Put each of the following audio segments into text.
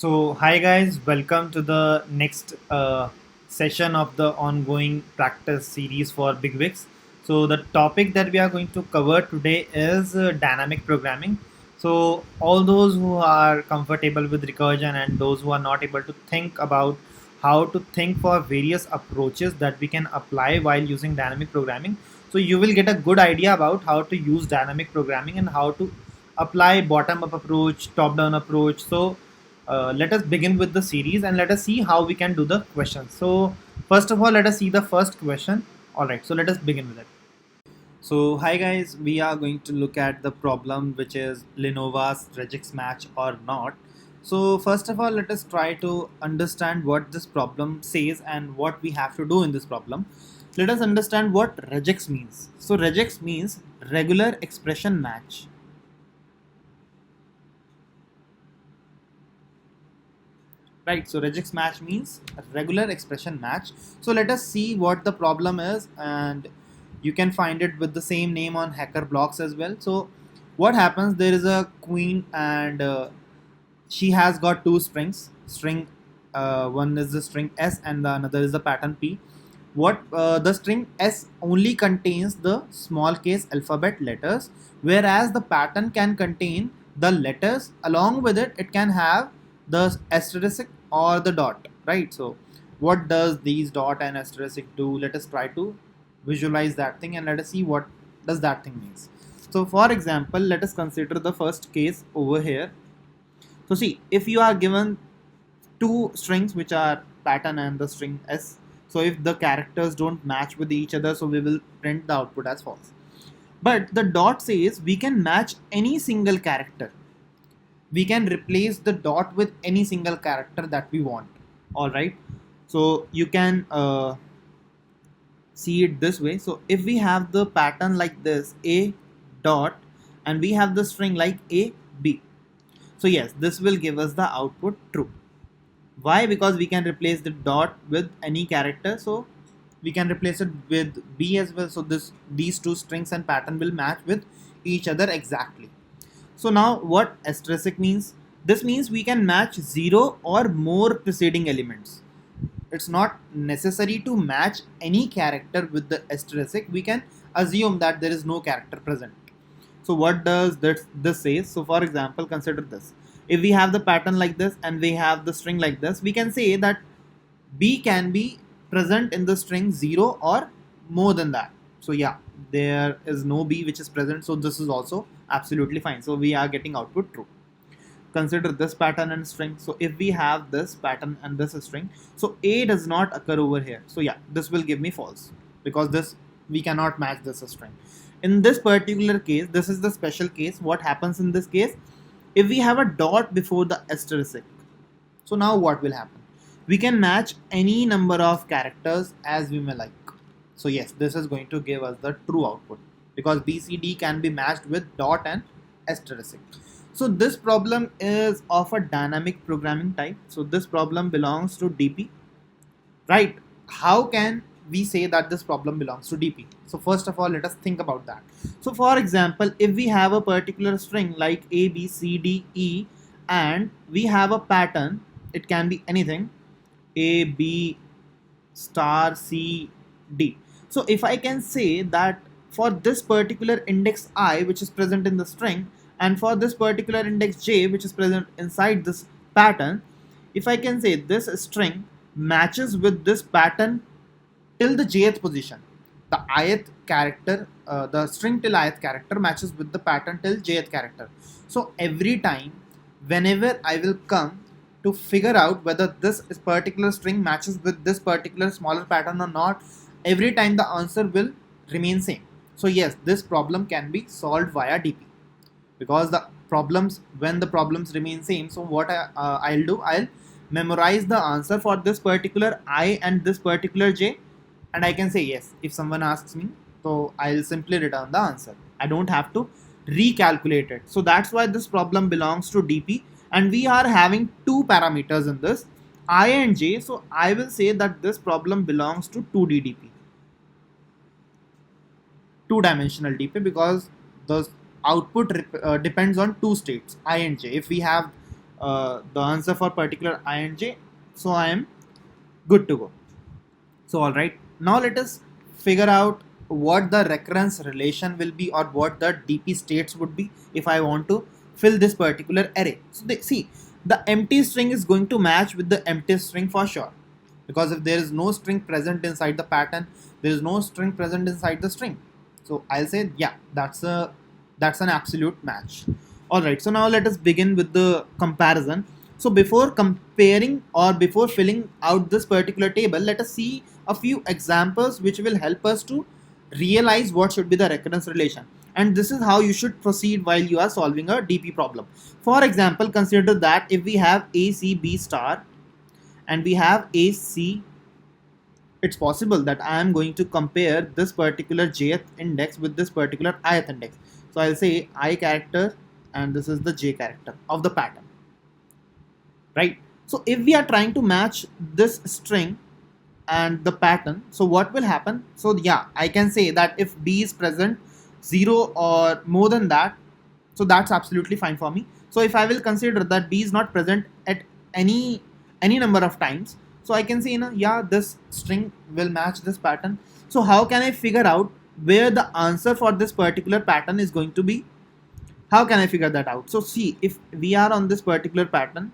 Hi guys, welcome to the next session of the ongoing practice series for BigWix. The topic that we are going to cover today is dynamic programming. All those who are comfortable with recursion and those who are not able to think about how to think for various approaches that we can apply while using dynamic programming. You will get a good idea about how to use dynamic programming and how to apply bottom up approach, top down approach. Let us begin with the series and let us see how we can do the questions. First of all, let us see the first question. All right, so let us begin with it. Hi guys, we are going to look at the problem which is Lenovo's regex match or not. First of all, let us try to understand what this problem says and what we have to do in this problem. Let us understand what regex means. Regex means regular expression match. Right, so regex match means a regular expression match. So let us see what the problem is, and you can find it with the same name on hacker blocks as well. So what happens, there is a queen and she has got two strings. One is the string s and the another is the pattern p. What The string s only contains the small case alphabet letters, whereas the pattern can contain the letters. Along with it, it can have the asterisk or the dot, right? So what does these dot and asterisk do? Let us try to visualize that thing and let us see what does that thing means. So for example, let us consider the first case over here. So see, if you are given two strings which are pattern and the string s, so if the characters don't match with each other, so we will print the output as false. But the dot says we can match any single character. We can replace the dot with any single character that we want. All right, so you can see it this way. So if we have the pattern like this, a dot, and we have the string like a b, so yes, this will give us the output true. Why? Because we can replace the dot with any character, so we can replace it with b as well. So these two strings and pattern will match with each other exactly. So now what asterisk means? This means we can match 0 or more preceding elements. It's not necessary to match any character with the asterisk. We can assume that there is no character present. So what does this say? So for example, consider this. If we have the pattern like this and we have the string like this, we can say that b can be present in the string 0 or more than that. So yeah, there is no b which is present, so this is also absolutely fine. So we are getting output true. Consider this pattern and string. So if we have this pattern and this string, so a does not occur over here. So yeah, this will give me false because this we cannot match this string. In this particular case, this is the special case. What happens in this case? If we have a dot before the asterisk, so now what will happen? We can match any number of characters as we may like. So yes, this is going to give us the true output because BCD can be matched with dot and asterisk. So this problem is of a dynamic programming type. So this problem belongs to DP, right? How can we say that this problem belongs to DP? So first of all, let us think about that. So for example, if we have a particular string like A, B, C, D, E, and we have a pattern, it can be anything, A, B, star, C, D. So if I can say that for this particular index I which is present in the string, and for this particular index j which is present inside this pattern, if I can say this string matches with this pattern till the jth position, the ith character, the string till ith character matches with the pattern till jth character. So every time whenever I will come to figure out whether this particular string matches with this particular smaller pattern or not, every time the answer will remain same. So yes, this problem can be solved via DP because the problems, when the problems remain same, so what I'll do, I'll memorize the answer for this particular I and this particular j, and I can say yes if someone asks me, so I'll simply return the answer. I don't have to recalculate it. So that's why this problem belongs to DP, and we are having two parameters in this, I and j. So I will say that this problem belongs to 2D DP, two-dimensional DP, because the output depends on two states, I and j. If we have the answer for particular I and j, so I am good to go. So all right, now let us figure out what the recurrence relation will be, or what the DP states would be if I want to fill this particular array. So see, the empty string is going to match with the empty string for sure, because if there is no string present inside the pattern, there is no string present inside the string. So I'll say yeah, that's an absolute match. All right, so now let us begin with the comparison. So before comparing or before filling out this particular table, let us see a few examples which will help us to realize what should be the recurrence relation. And this is how you should proceed while you are solving a DP problem. For example, consider that if we have A, C, B star and we have A, C, it's possible that I am going to compare this particular jth index with this particular ith index. So I'll say I character and this is the j character of the pattern, right? So if we are trying to match this string and the pattern, so what will happen? So yeah, I can say that if B is present 0 or more than that, so that's absolutely fine for me. So if I will consider that B is not present at any number of times, so I can say, yeah, this string will match this pattern. So how can I figure out where the answer for this particular pattern is going to be? How can I figure that out? So see, if we are on this particular pattern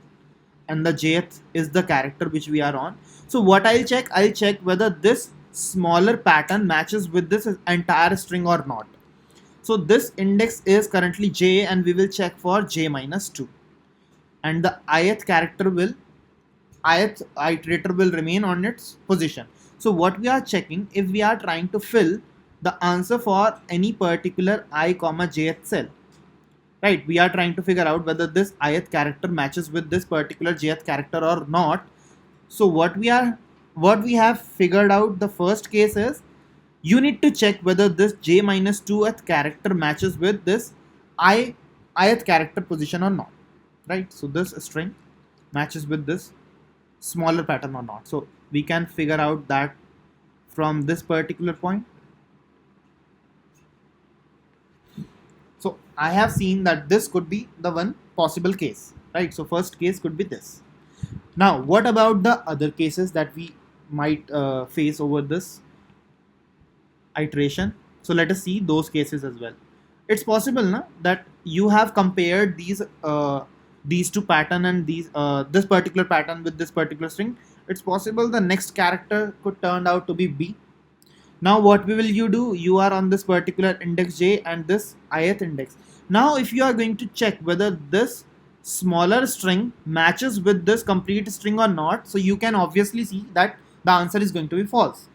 and the jth is the character which we are on, so what I'll check whether this smaller pattern matches with this entire string or not. So this index is currently j, and we will check for j minus 2, and the ith iterator will remain on its position. So what we are checking, if we are trying to fill the answer for any particular I comma jth cell, right? We are trying to figure out whether this ith character matches with this particular jth character or not. So what we have figured out, the first case is you need to check whether this j minus 2th character matches with this ith character position or not, right? So this string matches with this smaller pattern or not. So we can figure out that from this particular point. So I have seen that this could be the one possible case, right? So first case could be this. Now what about the other cases that we might face over this iteration? So let us see those cases as well. It's possible that you have compared these two pattern and this particular pattern with this particular string. It's possible the next character could turn out to be B. Now what will you do? You are on this particular index j and this ith index. Now if you are going to check whether this smaller string matches with this complete string or not, so you can obviously see that the answer is going to be false.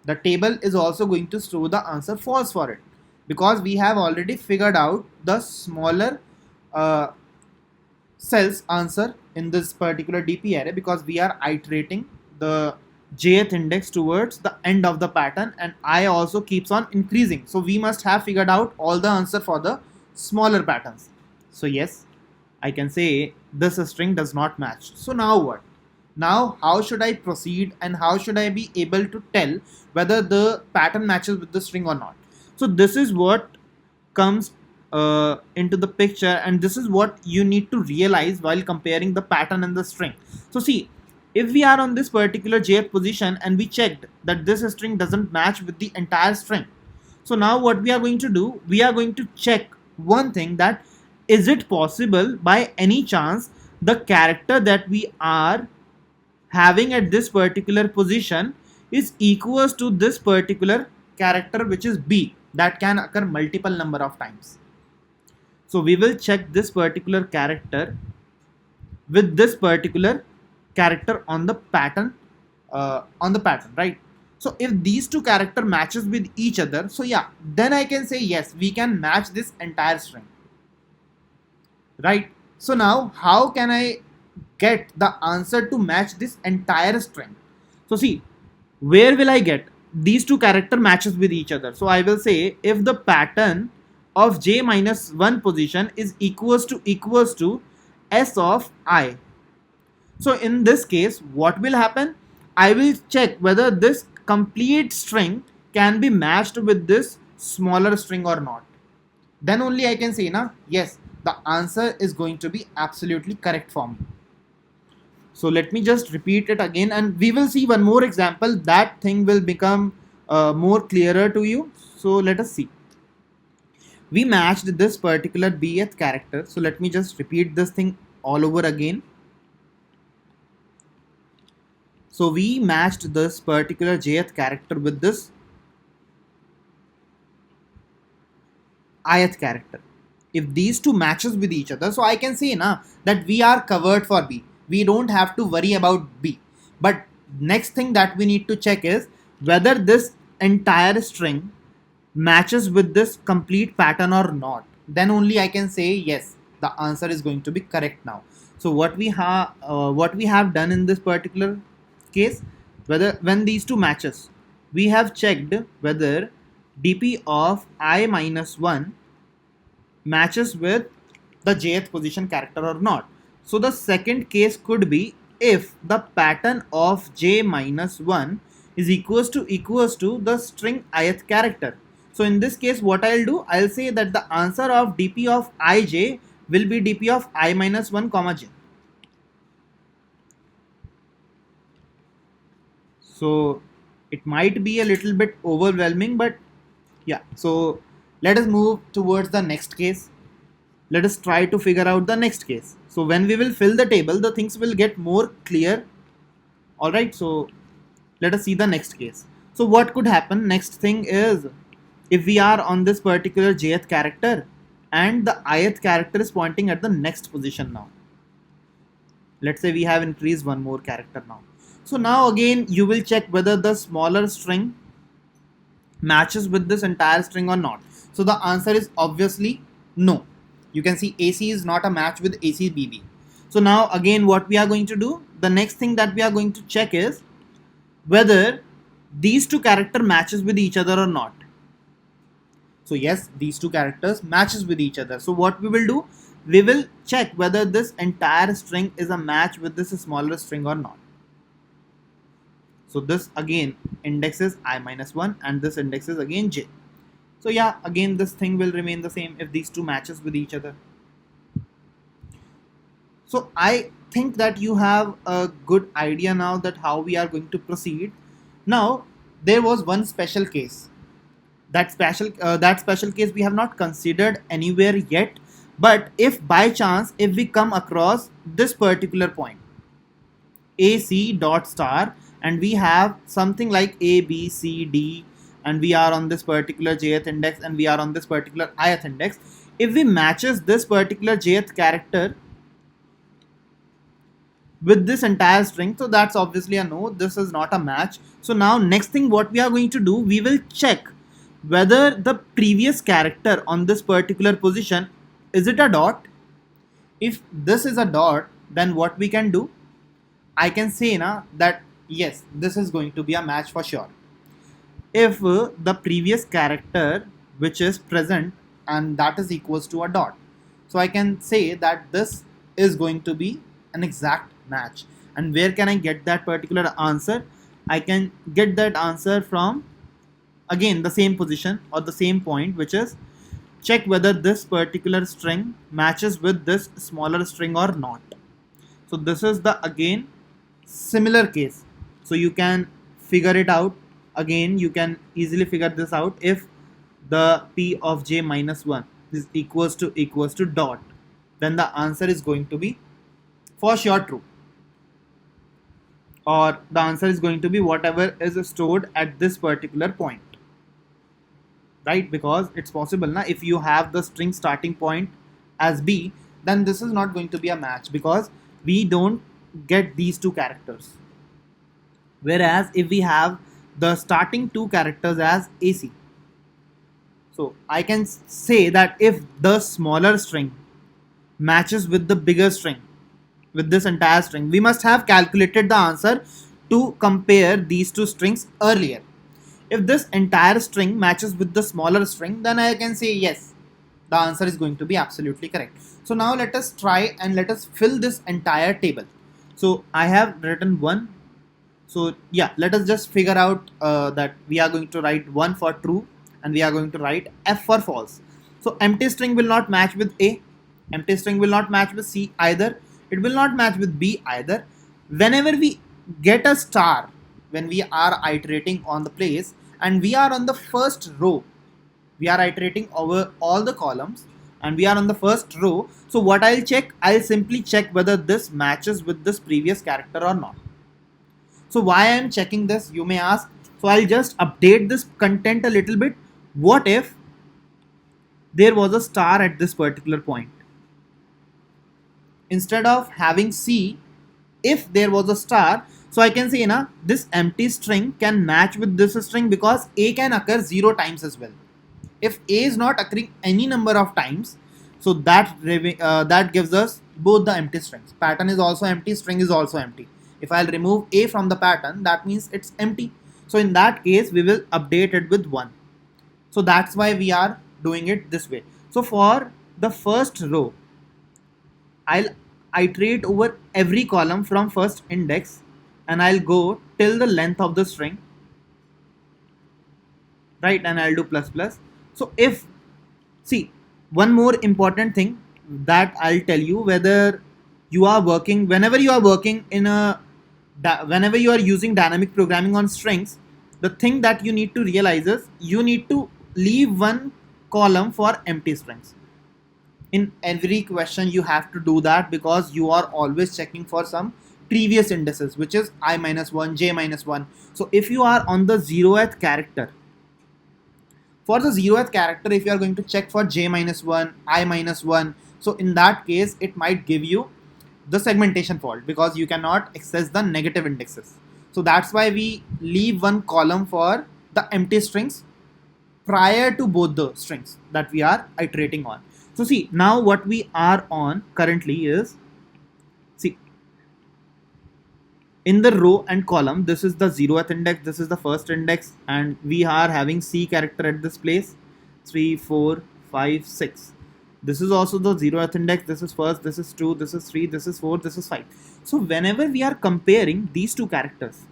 The table is also going to show the answer false for it, because we have already figured out the smaller cells answer in this particular DP array, because we are iterating the jth index towards the end of the pattern, and I also keeps on increasing. So we must have figured out all the answer for the smaller patterns. So yes, I can say this string does not match. So now what? Now how should I proceed, and how should I be able to tell whether the pattern matches with the string or not? So this is what comes into the picture, and this is what you need to realize while comparing the pattern and the string. So see, if we are on this particular jth position and we checked that this string doesn't match with the entire string, so now what we are going to do, we are going to check one thing, that is it possible by any chance the character that we are having at this particular position is equals to this particular character which is B, that can occur multiple number of times. So we will check this particular character with this particular character on the pattern, right? So if these two character matches with each other, so yeah, then I can say yes, we can match this entire string, right? So now how can I get the answer to match this entire string? So see, where will I get these two character matches with each other? So I will say if the pattern of j minus 1 position is equals to s of I. So in this case, what will happen? I will check whether this complete string can be matched with this smaller string or not. Then only I can say, yes, the answer is going to be absolutely correct for me. So let me just repeat it again, and we will see one more example. That thing will become more clearer to you. So let us see. We matched this particular bth character. So let me just repeat this thing all over again. So we matched this particular jth character with this ith character. If these two matches with each other, so I can say now that we are covered for B. We don't have to worry about B. But next thing that we need to check is whether this entire string matches with this complete pattern or not. Then only I can say yes, the answer is going to be correct now. So what we have done in this particular case, whether when these two matches, we have checked whether dp of I minus 1 matches with the jth position character or not. So the second case could be if the pattern of j minus 1 is equals to the string ith character. So in this case, what I'll do, I'll say that the answer of dp of ij will be dp of I minus 1 comma j. So it might be a little bit overwhelming, but yeah. So let us move towards the next case. Let us try to figure out the next case. So when we will fill the table, the things will get more clear. Alright, so let us see the next case. So what could happen? Next thing is, if we are on this particular jth character and the ith character is pointing at the next position now. Let's say we have increased one more character now. So now again you will check whether the smaller string matches with this entire string or not. So the answer is obviously no. You can see AC is not a match with ACBB. So now again what we are going to do, the next thing that we are going to check is whether these two character matches with each other or not. So yes, these two characters matches with each other. So what we will do, we will check whether this entire string is a match with this smaller string or not. So this again index is I minus 1 and this index is again j. So yeah, again this thing will remain the same if these two matches with each other. So I think that you have a good idea now that how we are going to proceed. Now there was one special case. That special case we have not considered anywhere yet. But if by chance if we come across this particular point, AC dot star, and we have something like A, B, C, D, and we are on this particular jth index and we are on this particular ith index. If we matches this particular jth character with this entire string, so that's obviously a no, this is not a match. So now next thing what we are going to do, we will check whether the previous character on this particular position, is it a dot? If this is a dot, then what we can do, I can say na that yes, this is going to be a match for sure. If the previous character which is present and that is equals to a dot, so I can say that this is going to be an exact match. And where can I get that particular answer? I can get that answer from again the same position or the same point, which is check whether this particular string matches with this smaller string or not. So this is the again similar case. So you can figure it out. Again, you can easily figure this out. If the p of j minus 1 is equals to dot, then the answer is going to be for sure true, or the answer is going to be whatever is stored at this particular point, right? Because it's possible na, if you have the string starting point as B, then this is not going to be a match because we don't get these two characters. Whereas if we have the starting two characters as AC, so I can say that if the smaller string matches with the bigger string, with this entire string, we must have calculated the answer to compare these two strings earlier. If this entire string matches with the smaller string, then I can say yes, the answer is going to be absolutely correct. So now let us try and let us fill this entire table. So I have written 1. So yeah, let us just figure out that we are going to write 1 for true and we are going to write F for false. So empty string will not match with A. Empty string will not match with C either. It will not match with B either. Whenever we get a star, when we are iterating on the place and we are on the first row, we are iterating over all the columns and we are on the first row. So what I'll check, I'll simply check whether this matches with this previous character or not. So why I'm checking this, you may ask. So I'll just update this content a little bit. What if there was a star at this particular point? Instead of having C, if there was a star, so I can say this empty string can match with this string because A can occur 0 times as well. If A is not occurring any number of times, so that gives us both the empty strings. Pattern is also empty, string is also empty. If I'll remove A from the pattern, that means it's empty. So in that case, we will update it with 1. So that's why we are doing it this way. So for the first row, I'll iterate over every column from first index and I'll go till the length of the string, right? And I'll do plus plus. So if, see, one more important thing that I'll tell you, whether you are working, whenever you are working in whenever you are using dynamic programming on strings, the thing that you need to realize is you need to leave one column for empty strings. In every question you have to do that because you are always checking for some previous indices, which is I minus 1, j minus 1. So if you are on the 0th character, for the 0th character, if you are going to check for j minus 1, I minus 1, so in that case it might give you the segmentation fault because you cannot access the negative indexes. So that's why we leave one column for the empty strings prior to both the strings that we are iterating on. So see, now what we are on currently is, see, in the row and column, this is the 0th index, this is the first index, and we are having C character at this place, 3, 4, 5, 6. This is also the 0th index, this is first, this is 2, this is 3, this is 4, this is 5. So whenever we are comparing these two characters,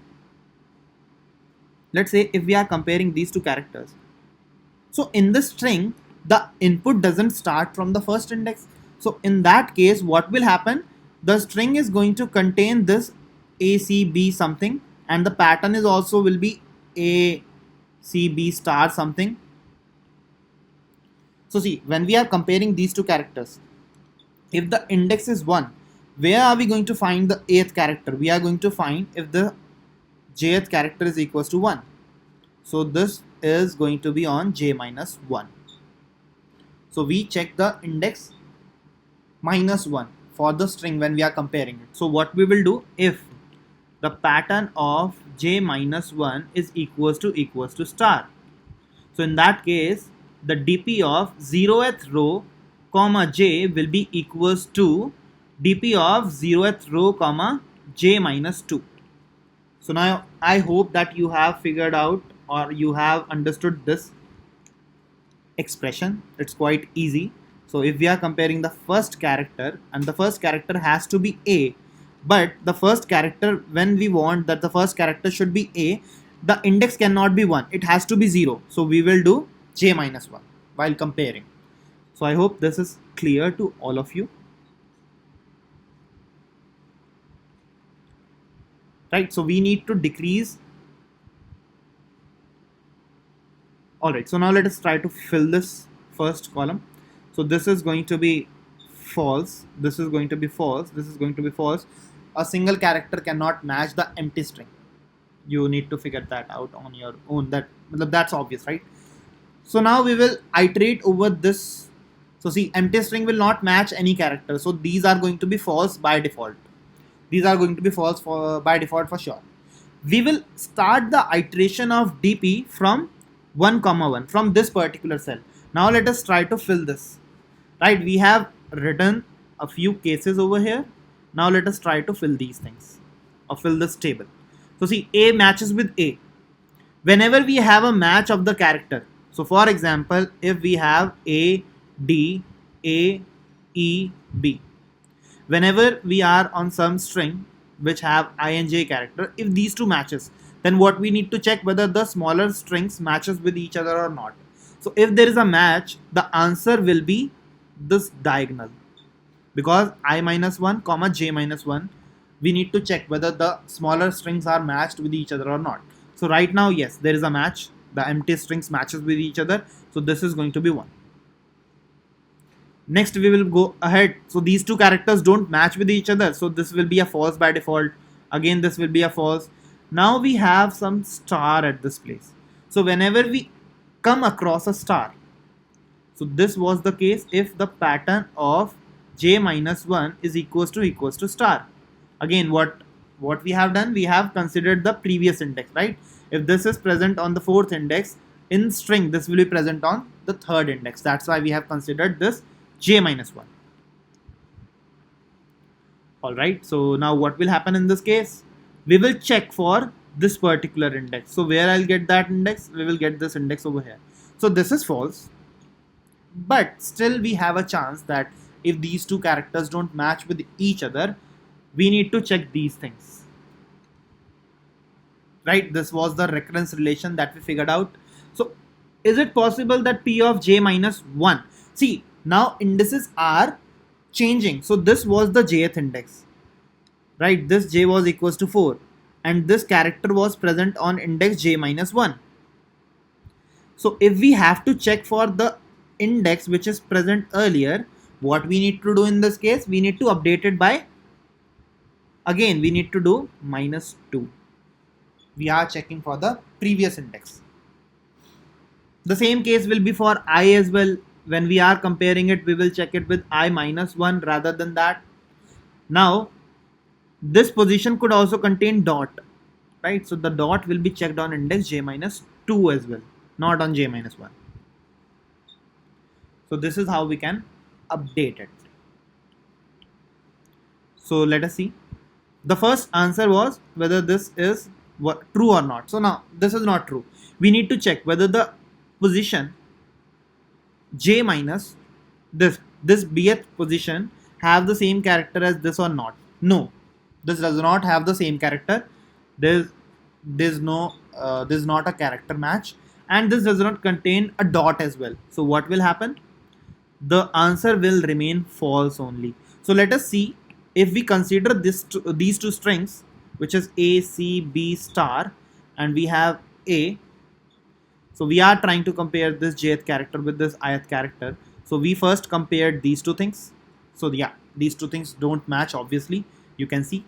let's say if we are comparing these two characters, so in the string, the input doesn't start from the first index. So in that case, what will happen? The string is going to contain this A, C, B something, and the pattern is also will be A, C, B star something. So see, when we are comparing these two characters, if the index is 1, where are we going to find the 8th character? We are going to find if the jth character is equals to 1. So this is going to be on j minus 1. So we check the index minus 1 for the string when we are comparing it. So what we will do, if the pattern of j minus 1 is equals to star, so in that case the dp of 0th row comma j will be equals to dp of 0th row comma j minus 2. So now I hope that you have figured out or you have understood this expression. It's quite easy. So if we are comparing the first character, and the first character has to be A, but the first character, when we want that the first character should be A, the index cannot be 1, it has to be 0. So we will do j minus 1 while comparing. So I hope this is clear to all of you. Right, so we need to decrease. Alright, so now let us try to fill this first column. So this is going to be false, this is going to be false, this is going to be false. A single character cannot match the empty string. You need to figure that out on your own. That's obvious, right? So now we will iterate over this. So see, empty string will not match any character. So these are going to be false by default. These are going to be false by default for sure. We will start the iteration of dp from 1, 1 from this particular cell. Now let us try to fill this. Right, we have written a few cases over here. Now let us try to fill these things or fill this table. So see, A matches with A. Whenever we have a match of the character, so for example, if we have A, D, A, E, B, whenever we are on some string which have I and J character, if these two matches, then what we need to check whether the smaller strings matches with each other or not. So if there is a match, the answer will be this diagonal. because I minus 1 comma j minus 1, we need to check whether the smaller strings are matched with each other or not. So right now, yes, there is a match. The empty strings matches with each other. So this is going to be 1. Next we will go ahead. So these two characters don't match with each other. So this will be a false by default. Again, this will be a false. Now we have some star at this place. So whenever we come across a star, so this was the case if the pattern of j minus 1 is equals to star. Again, what we have done, we have considered the previous index, right? If this is present on the 4th index in string, this will be present on the 3rd index. That's why we have considered this j minus 1. Alright, so now what will happen in this case? We will check for this particular index. So where I'll get that index? We will get this index over here. So this is false, but still we have a chance that if these two characters don't match with each other, we need to check these things. Right, this was the recurrence relation that we figured out. So is it possible that p of j minus 1, see, now indices are changing. So this was the jth index, right? This j was equals to 4 and this character was present on index j minus 1. So if we have to check for the index which is present earlier, what we need to do in this case, we need to update it by, again we need to do minus 2. We are checking for the previous index. The same case will be for I as well. When we are comparing it, we will check it with I minus 1 rather than that. Now this position could also contain dot, right? So the dot will be checked on index j minus 2 as well, not on j minus 1. So this is how we can update it. So let us see. The first answer was whether this is true or not. So now this is not true. We need to check whether the position j minus this bth position have the same character as this or not. No, this does not have the same character. There's not a character match, and this does not contain a dot as well. So what will happen? The answer will remain false only. So let us see, if we consider these two strings, which is a, c, b star, and we have a. So we are trying to compare this jth character with this ith character. So we first compared these two things. So yeah, these two things don't match, obviously, you can see.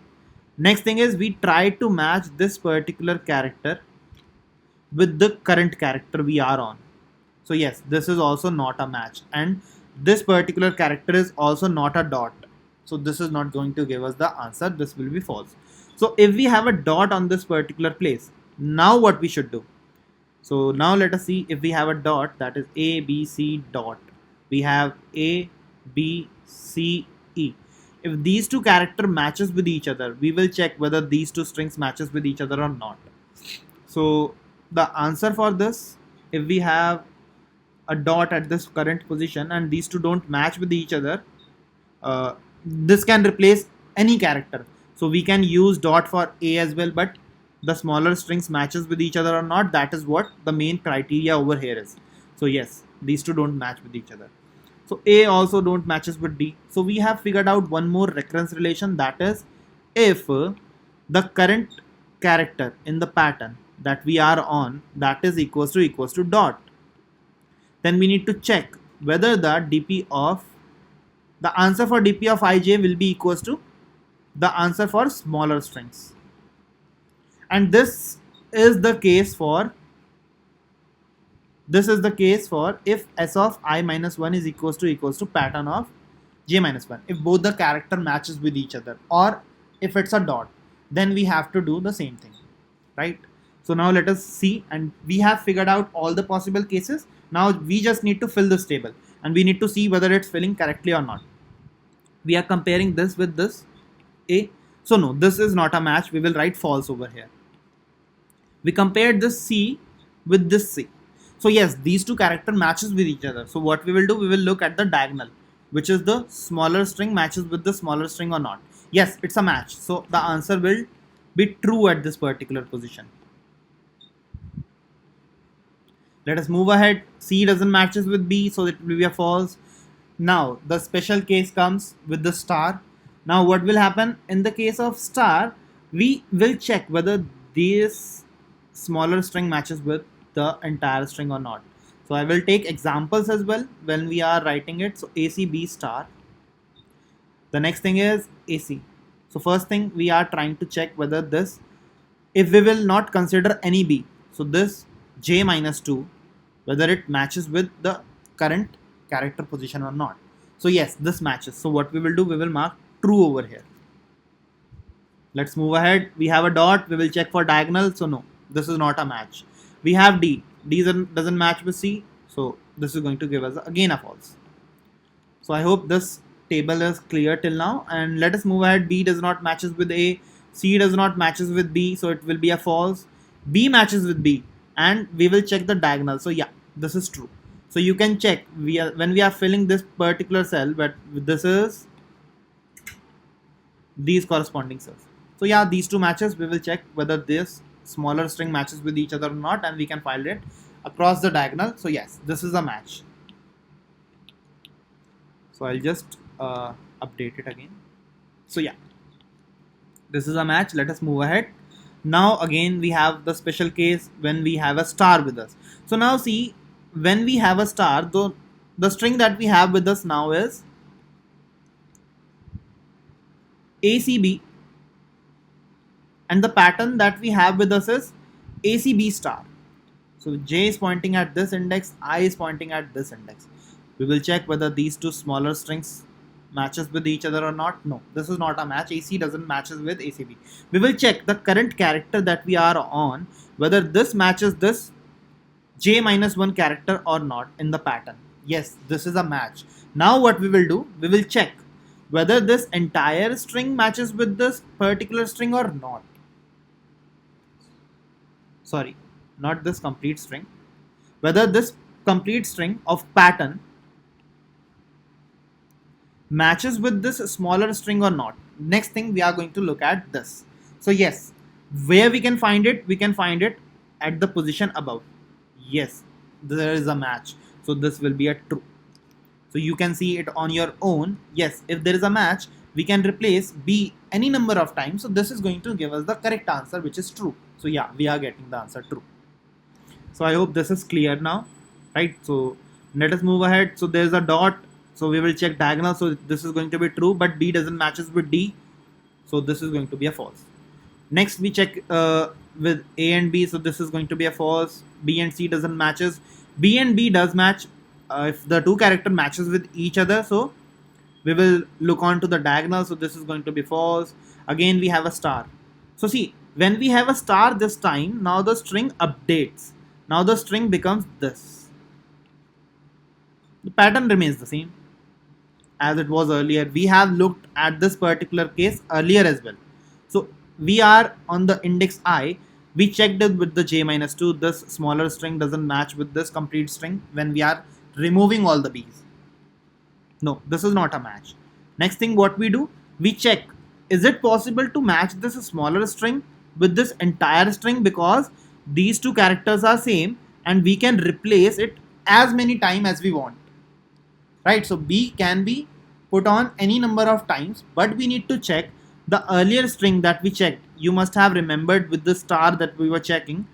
Next thing is we try to match this particular character with the current character we are on. So yes, this is also not a match, and this particular character is also not a dot. So this is not going to give us the answer. This will be false. So if we have a dot on this particular place, now what we should do? So now let us see, if we have a dot, that is a, b, c dot. We have a, b, c, e. If these two character matches with each other, we will check whether these two strings matches with each other or not. So the answer for this, if we have a dot at this current position and these two don't match with each other, this can replace any character. So we can use dot for a as well, but the smaller strings matches with each other or not, that is what the main criteria over here is. So yes, these two don't match with each other. So a also don't matches with d. So we have figured out one more recurrence relation, that is if the current character in the pattern that we are on, that is equals to dot, then we need to check whether the answer for dp of ij will be equals to the answer for smaller strings. And this is the case for if s of I minus 1 is equals to pattern of j minus 1. If both the character matches with each other, or if it's a dot, then we have to do the same thing, right? So now let us see, and we have figured out all the possible cases. Now we just need to fill this table, and we need to see whether it's filling correctly or not. We are comparing this with this a. So no, this is not a match. We will write false over here. We compared this C with this C. So yes, these two character matches with each other. So what we will do, we will look at the diagonal, which is the smaller string matches with the smaller string or not. Yes, it's a match. So the answer will be true at this particular position. Let us move ahead. C doesn't matches with B, so it will be a false. Now the special case comes with the star. Now what will happen in the case of star? We will check whether this smaller string matches with the entire string or not. So I will take examples as well when we are writing it. So AC B star. The next thing is AC. So first thing we are trying to check whether this, if we will not consider any B, so this J minus 2, whether it matches with the current character position or not. So yes, this matches. So what we will do, we will mark true over here. Let's move ahead. We have a dot, we will check for diagonal. So no, this is not a match. We have D. D doesn't match with C. So this is going to give us again a false. So I hope this table is clear till now, and let us move ahead. B does not matches with A, C does not matches with B, so it will be a false. B matches with B, and we will check the diagonal. So yeah, this is true. So you can check when we are filling this particular cell, but this is these corresponding cells. So yeah, these two matches. We will check whether this smaller string matches with each other or not, and we can file it across the diagonal. So yes, this is a match. So I'll just update it again. So yeah, this is a match. Let us move ahead. Now again we have the special case when we have a star with us. So now see, when we have a star, the string that we have with us now is ACB, and the pattern that we have with us is ACB star. So J is pointing at this index, I is pointing at this index. We will check whether these two smaller strings matches with each other or not. No, this is not a match. AC doesn't matches with ACB. We will check the current character that we are on, whether this matches this J minus 1 character or not in the pattern. Yes, this is a match. Now what we will do, we will check whether this entire string matches with this particular string or not. Sorry, not this complete string. Whether this complete string of pattern matches with this smaller string or not. Next thing we are going to look at this. So yes, where we can find it, we can find it at the position above. Yes, there is a match. So this will be a true. So you can see it on your own. Yes, if there is a match, we can replace B any number of times. So this is going to give us the correct answer, which is true. So yeah, we are getting the answer true. So I hope this is clear now, right? So let us move ahead. So there's a dot. So we will check diagonal. So this is going to be true, but D doesn't matches with D. So this is going to be a false. Next we check with A and B. So this is going to be a false. B and C doesn't matches. B and B does match if the two character matches with each other. So we will look on to the diagonal. So this is going to be false. Again we have a star. So see, when we have a star this time, now the string updates. Now the string becomes this. The pattern remains the same as it was earlier. We have looked at this particular case earlier as well. So we are on the index I. We checked it with the J minus 2. This smaller string doesn't match with this complete string when we are removing all the B's. No, this is not a match. Next thing what we do, we check, is it possible to match this smaller string with this entire string, because these two characters are same and we can replace it as many times as we want, right? So B can be put on any number of times, but we need to check the earlier string that we checked. You must have remembered with the star that we were checking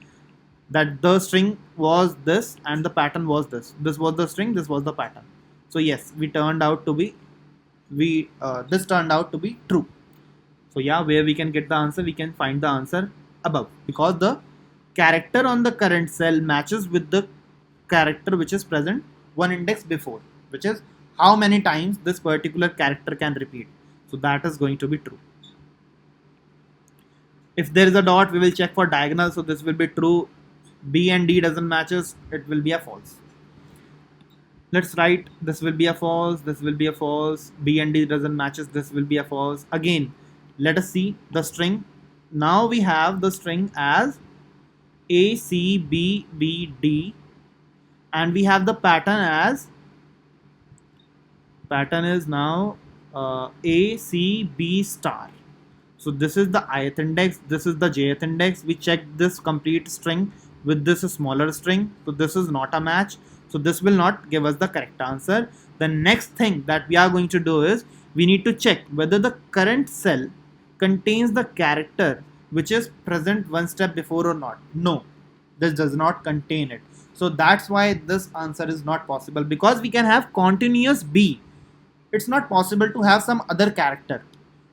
that the string was this and the pattern was this. This was the string, this was the pattern. So yes, this turned out to be true. So yeah, where we can get the answer, we can find the answer above, because the character on the current cell matches with the character which is present one index before, which is how many times this particular character can repeat. So that is going to be true. If there is a dot, we will check for diagonal. So this will be true. B and D doesn't matches, it will be a false. Let's write, this will be a false, this will be a false. B and D doesn't matches, this will be a false. Again, let us see the string. Now we have the string as A, C, B, B, D, and we have the pattern as, pattern is now A, C, B star. So this is the ith index, this is the jth index. We check this complete string with this smaller string. So this is not a match. So this will not give us the correct answer. The next thing that we are going to do is we need to check whether the current cell contains the character which is present one step before or not. No, this does not contain it. So that's why this answer is not possible, because we can have continuous B. It's not possible to have some other character.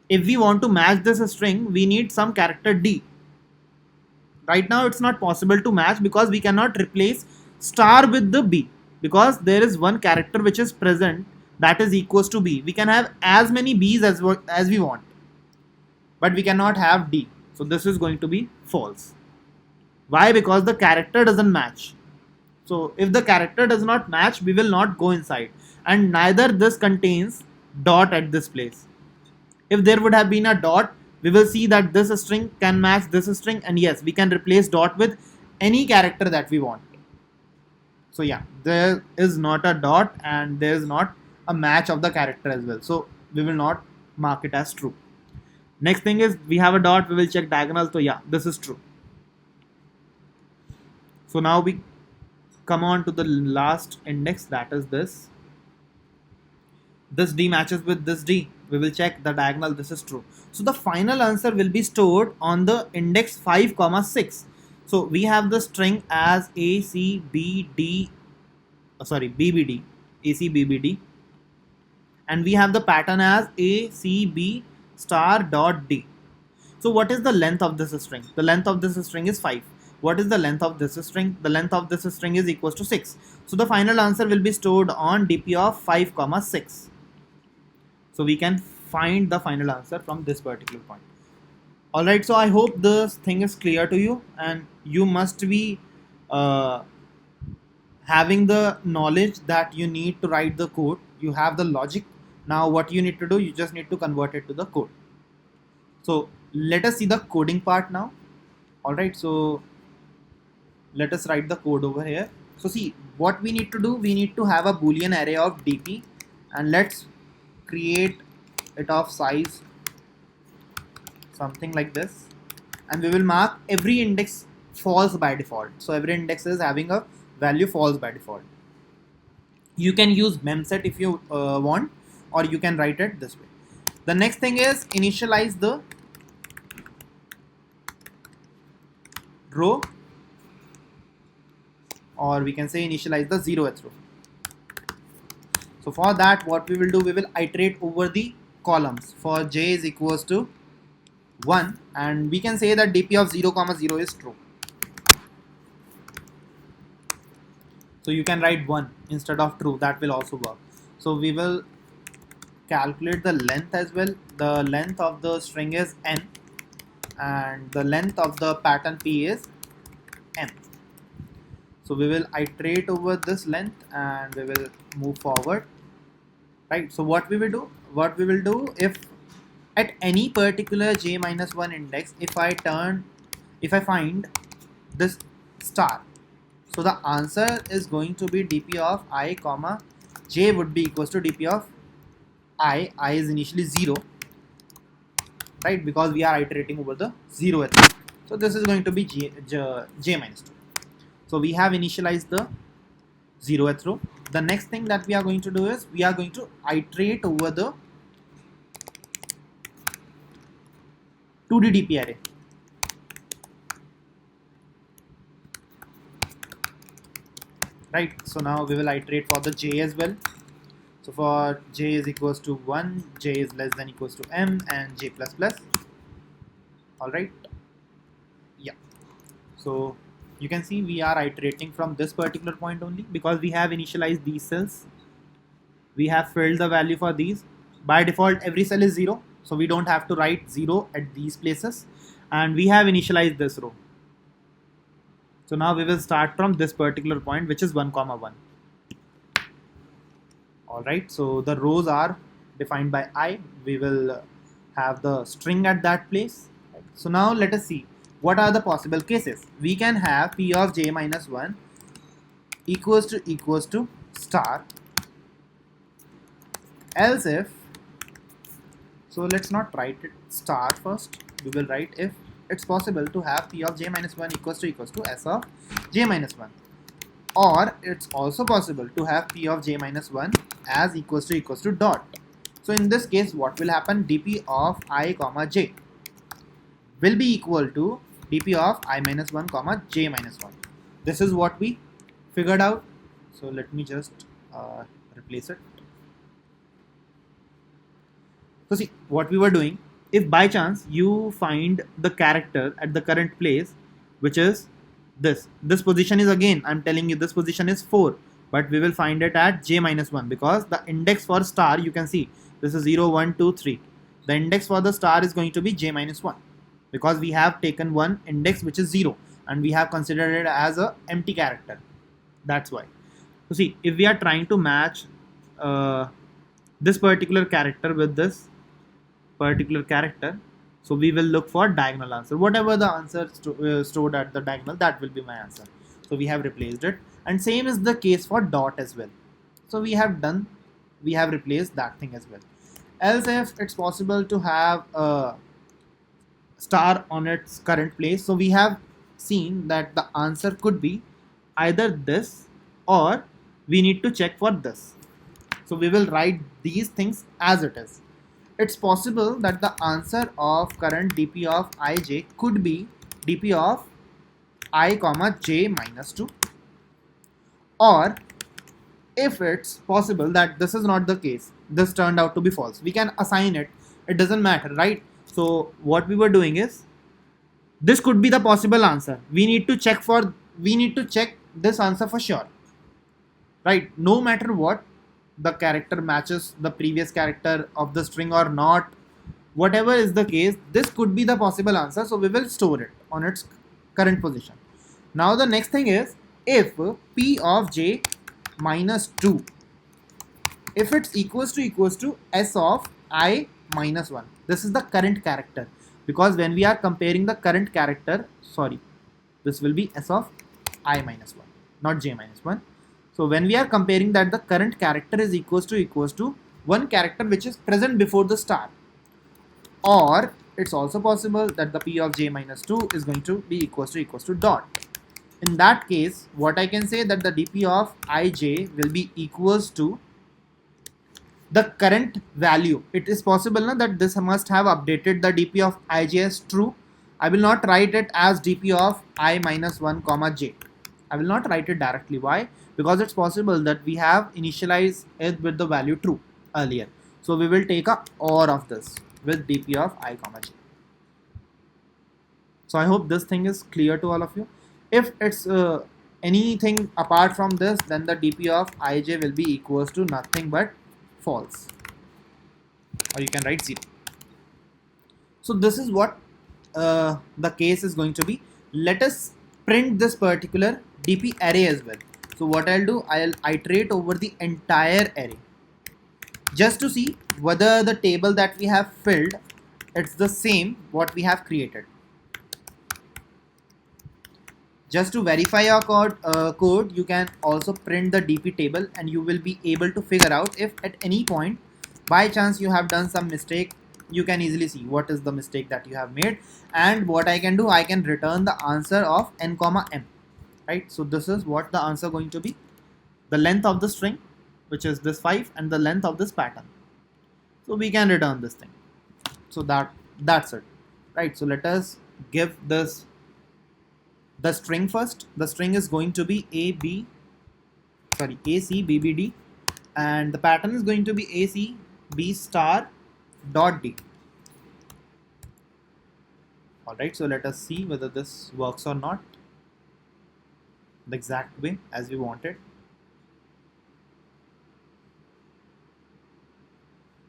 If we want to match this string, we need some character D. Right now it's not possible to match because we cannot replace star with the B, because there is one character which is present that is equals to B. We can have as many B's as we want, but we cannot have D. So this is going to be false. Why? Because the character doesn't match. So if the character does not match, we will not go inside, and neither this contains dot at this place. If there would have been a dot, we will see that this string can match this string, and yes, we can replace dot with any character that we want. So yeah, there is not a dot and there is not a match of the character as well. So we will not mark it as true. Next thing is we have a dot, we will check diagonal. So yeah, this is true. So now we come on to the last index, that is this. This D matches with this D. We will check the diagonal. This is true. So the final answer will be stored on the index 5, 6. So we have the string as A, C, B, D, BBD, A, C, BBD. And we have the pattern as A, C, B star dot D. So what is the length of this string? The length of this string is 5. What is the length of this string? The length of this string is equals to 6. So the final answer will be stored on DP of 5, 6. So we can find the final answer from this particular point. Alright, so I hope this thing is clear to you, and you must be having the knowledge that you need to write the code. You have the logic. Now what you need to do, you just need to convert it to the code. So let us see the coding part now. Alright, so let us write the code over here. So see, what we need to do, we need to have a boolean array of dp, and let's create it of size something like this, and we will mark every index false by default. So every index is having a value false by default. You can use memset if you want, or you can write it this way. The next thing is initialize the row, or we can say initialize the 0th row. So for that, what we will do, we will iterate over the columns. For j is equals to 1, and we can say that dp of 0, 0 is true. So you can write 1 instead of true, that will also work. So we will calculate the length as well. The length of the string is n, and the length of the pattern p is m. So we will iterate over this length and we will move forward. Right, so what we will do, if at any particular j minus 1 index, if I find this star, so the answer is going to be dp of I comma j would be equals to dp of I is initially 0, right, because we are iterating over the 0th. So this is going to be j minus 2. So we have initialized the 0th row. The next thing that we are going to do is we are going to iterate over the 2D DP array. Right, so now we will iterate for the j as well. So for j is equals to 1, j is less than equals to m, and j plus plus. Alright, yeah. So you can see we are iterating from this particular point only, because we have initialized these cells. We have filled the value for these. By default, every cell is 0, so we don't have to write 0 at these places. And we have initialized this row. So now we will start from this particular point, which is 1, 1. Alright, so the rows are defined by I. We will have the string at that place. So now let us see what are the possible cases. We can have p of j minus 1 equals to star, else if, so let's not write it star first, we will write if it's possible to have p of j minus 1 equals to s of j minus 1. or it's also possible to have p of j minus 1 as equals to dot. So in this case, what will happen? dp of I comma j will be equal to dp of I minus 1 comma j minus 1. This is what we figured out. So let me just replace it. So see what we were doing. If by chance you find the character at the current place, which is this position is, again I'm telling you, this position is 4, but we will find it at j minus 1 because the index for star, you can see this is 0 1 2 3. The index for the star is going to be j minus 1 because we have taken one index which is 0 and we have considered it as a empty character. That's why. So see, if we are trying to match this particular character with this particular character, so we will look for diagonal answer. Whatever the answer stored at the diagonal, that will be my answer. So we have replaced it, and same is the case for dot as well. So we have replaced that thing as well. Else, if it's possible to have a star on its current place, so we have seen that the answer could be either this or we need to check for this. So we will write these things as it is. It's possible that the answer of current dp of ij could be dp of I comma j minus 2, or if it's possible that this is not the case, this turned out to be false, we can assign it, it doesn't matter, right? So what we were doing is, this could be the possible answer, we need to check this answer for sure, right? No matter what, the character matches the previous character of the string or not, whatever is the case, this could be the possible answer, so we will store it on its current position. Now the next thing is, if p of j minus 2, if it's equals to s of I minus 1, this is the current character, because when we are comparing the current character, sorry, this will be s of I minus 1, not j minus 1. So when we are comparing that, the current character is equals to one character which is present before the star, or it's also possible that the p of j minus 2 is going to be equals to dot. In that case, what I can say that the dp of ij will be equals to the current value. It is possible na, that this must have updated the dp of ij as true. I will not write it as dp of I minus 1 comma j. I will not write it directly. Why? Because it's possible that we have initialized it with the value true earlier. So we will take a OR of this with dp of I comma j. So I hope this thing is clear to all of you. If it's anything apart from this, then the dp of ij will be equals to nothing but false, or you can write 0. So this is what the case is going to be. Let us print this particular dp array as well. So what I'll do, I'll iterate over the entire array just to see whether the table that we have filled, it's the same what we have created. Just to verify your code, you can also print the dp table, and you will be able to figure out if at any point by chance you have done some mistake. You can easily see what is the mistake that you have made, and what I can do, I can return the answer of n comma m, right? So this is what the answer going to be, the length of the string, which is this 5, and the length of this pattern. So we can return this thing. So that's it, right? So let us give this the string first. The string is going to be a c b b d, and the pattern is going to be a c b star dot d. All right, so let us see whether this works or not the exact way as we wanted.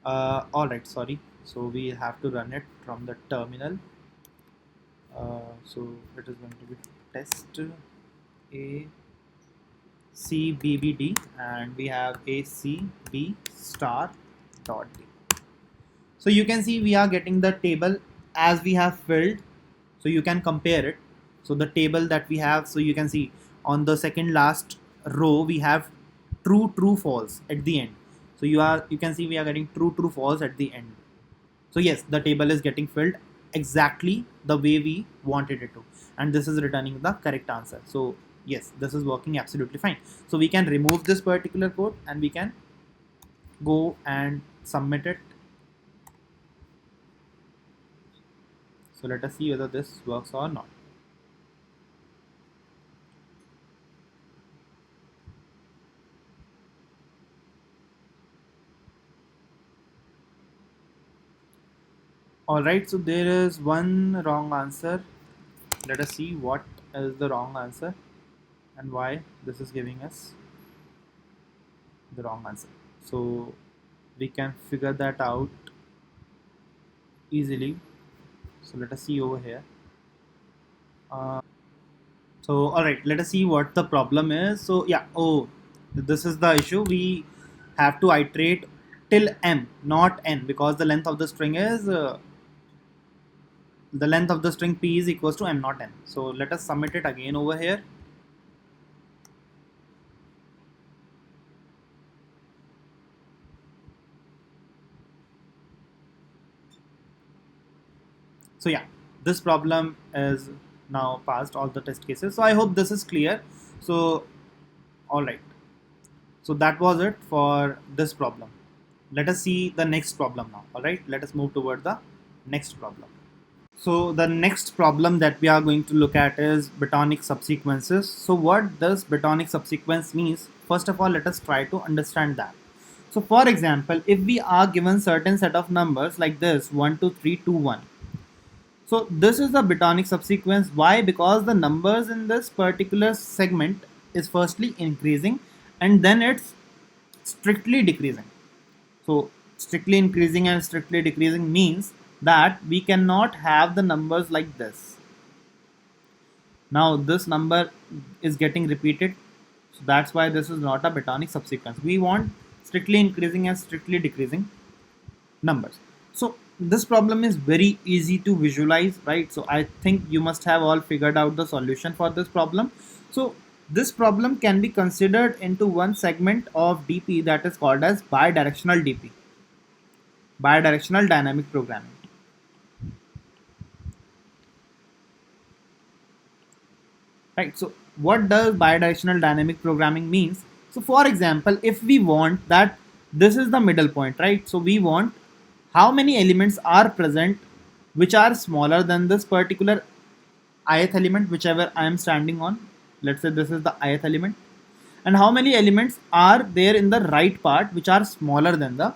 All right, sorry, so we have to run it from the terminal. So it is going to be test a c b b d, and we have a c b star dot d. So you can see we are getting the table as we have filled, so you can compare it. So the table that we have, so you can see on the second last row we have true true false at the end. So you can see we are getting true true false at the end. So yes, the table is getting filled exactly the way we wanted it to, and this is returning the correct answer. So Yes, this is working absolutely fine. So we can remove this particular code and we can go and submit it. So let us see whether this works or not. Alright, so there is one wrong answer. Let us see what is the wrong answer and why this is giving us the wrong answer. So we can figure that out easily. So let us see over here. So all right, let us see what the problem is. So yeah, oh, this is the issue. We have to iterate till m, not n, because the length of the string p is equals to m, not n. So let us submit it again over here. So yeah, this problem is now passed all the test cases. So I hope this is clear. So all right, so that was it for this problem. Let us see the next problem now. All right, let us move toward the next problem. So the next problem that we are going to look at is Botonic subsequences. So what does Botonic subsequence means? First of all, let us try to understand that. So for example, if we are given certain set of numbers like this 1 2 3 2 1. So this is the Botonic subsequence. Why? Because the numbers in this particular segment is firstly increasing and then it's strictly decreasing. So strictly increasing and strictly decreasing means that we cannot have the numbers like this. Now this number is getting repeated. So that's why this is not a Botonic subsequence. We want strictly increasing and strictly decreasing numbers. So this problem is very easy to visualize, right? So I think you must have all figured out the solution for this problem. So this problem can be considered into one segment of DP that is called as bidirectional DP, bidirectional dynamic programming. Right, so what does bidirectional dynamic programming means? So for example, if we want that this is the middle point, right? So we want how many elements are present which are smaller than this particular ith element whichever I am standing on. Let's say this is the ith element, and how many elements are there in the right part which are smaller than the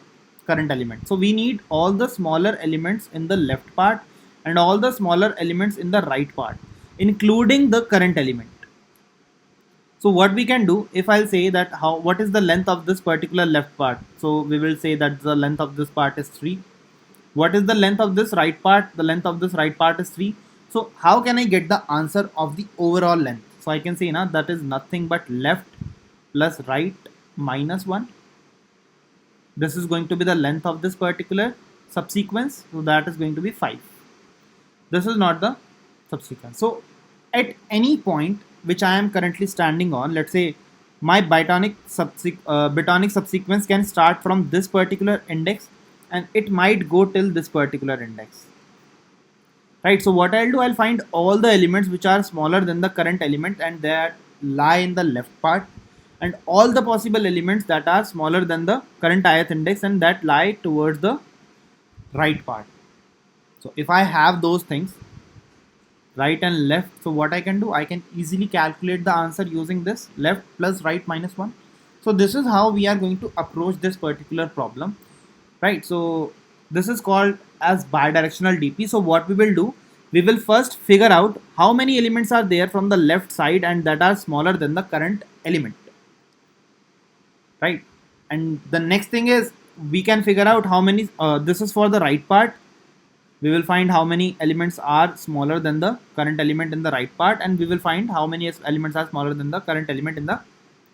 current element. So we need all the smaller elements in the left part and all the smaller elements in the right part, including the current element. So what we can do, if I'll say that how what is the length of this particular left part, so we will say that the length of this part is 3. What is the length of this right part? The length of this right part is 3. So how can I get the answer of the overall length? So I can say now that is nothing but left plus right minus 1. This is going to be the length of this particular subsequence, so that is going to be 5. This is not the subsequence. So at any point which I am currently standing on, let's say my Botonic subsequence can start from this particular index and it might go till this particular index. Right, so what I'll do, I'll find all the elements which are smaller than the current element and that lie in the left part, and all the possible elements that are smaller than the current ith index and that lie towards the right part. So if I have those things right and left, so what I can do, I can easily calculate the answer using this left plus right minus 1. So this is how we are going to approach this particular problem, right? So this is called as bidirectional DP. So what we will do, we will first figure out how many elements are there from the left side and that are smaller than the current element, right? And the next thing is we can figure out how many this is for the right part. We will find how many elements are smaller than the current element in the right part, and we will find how many elements are smaller than the current element in the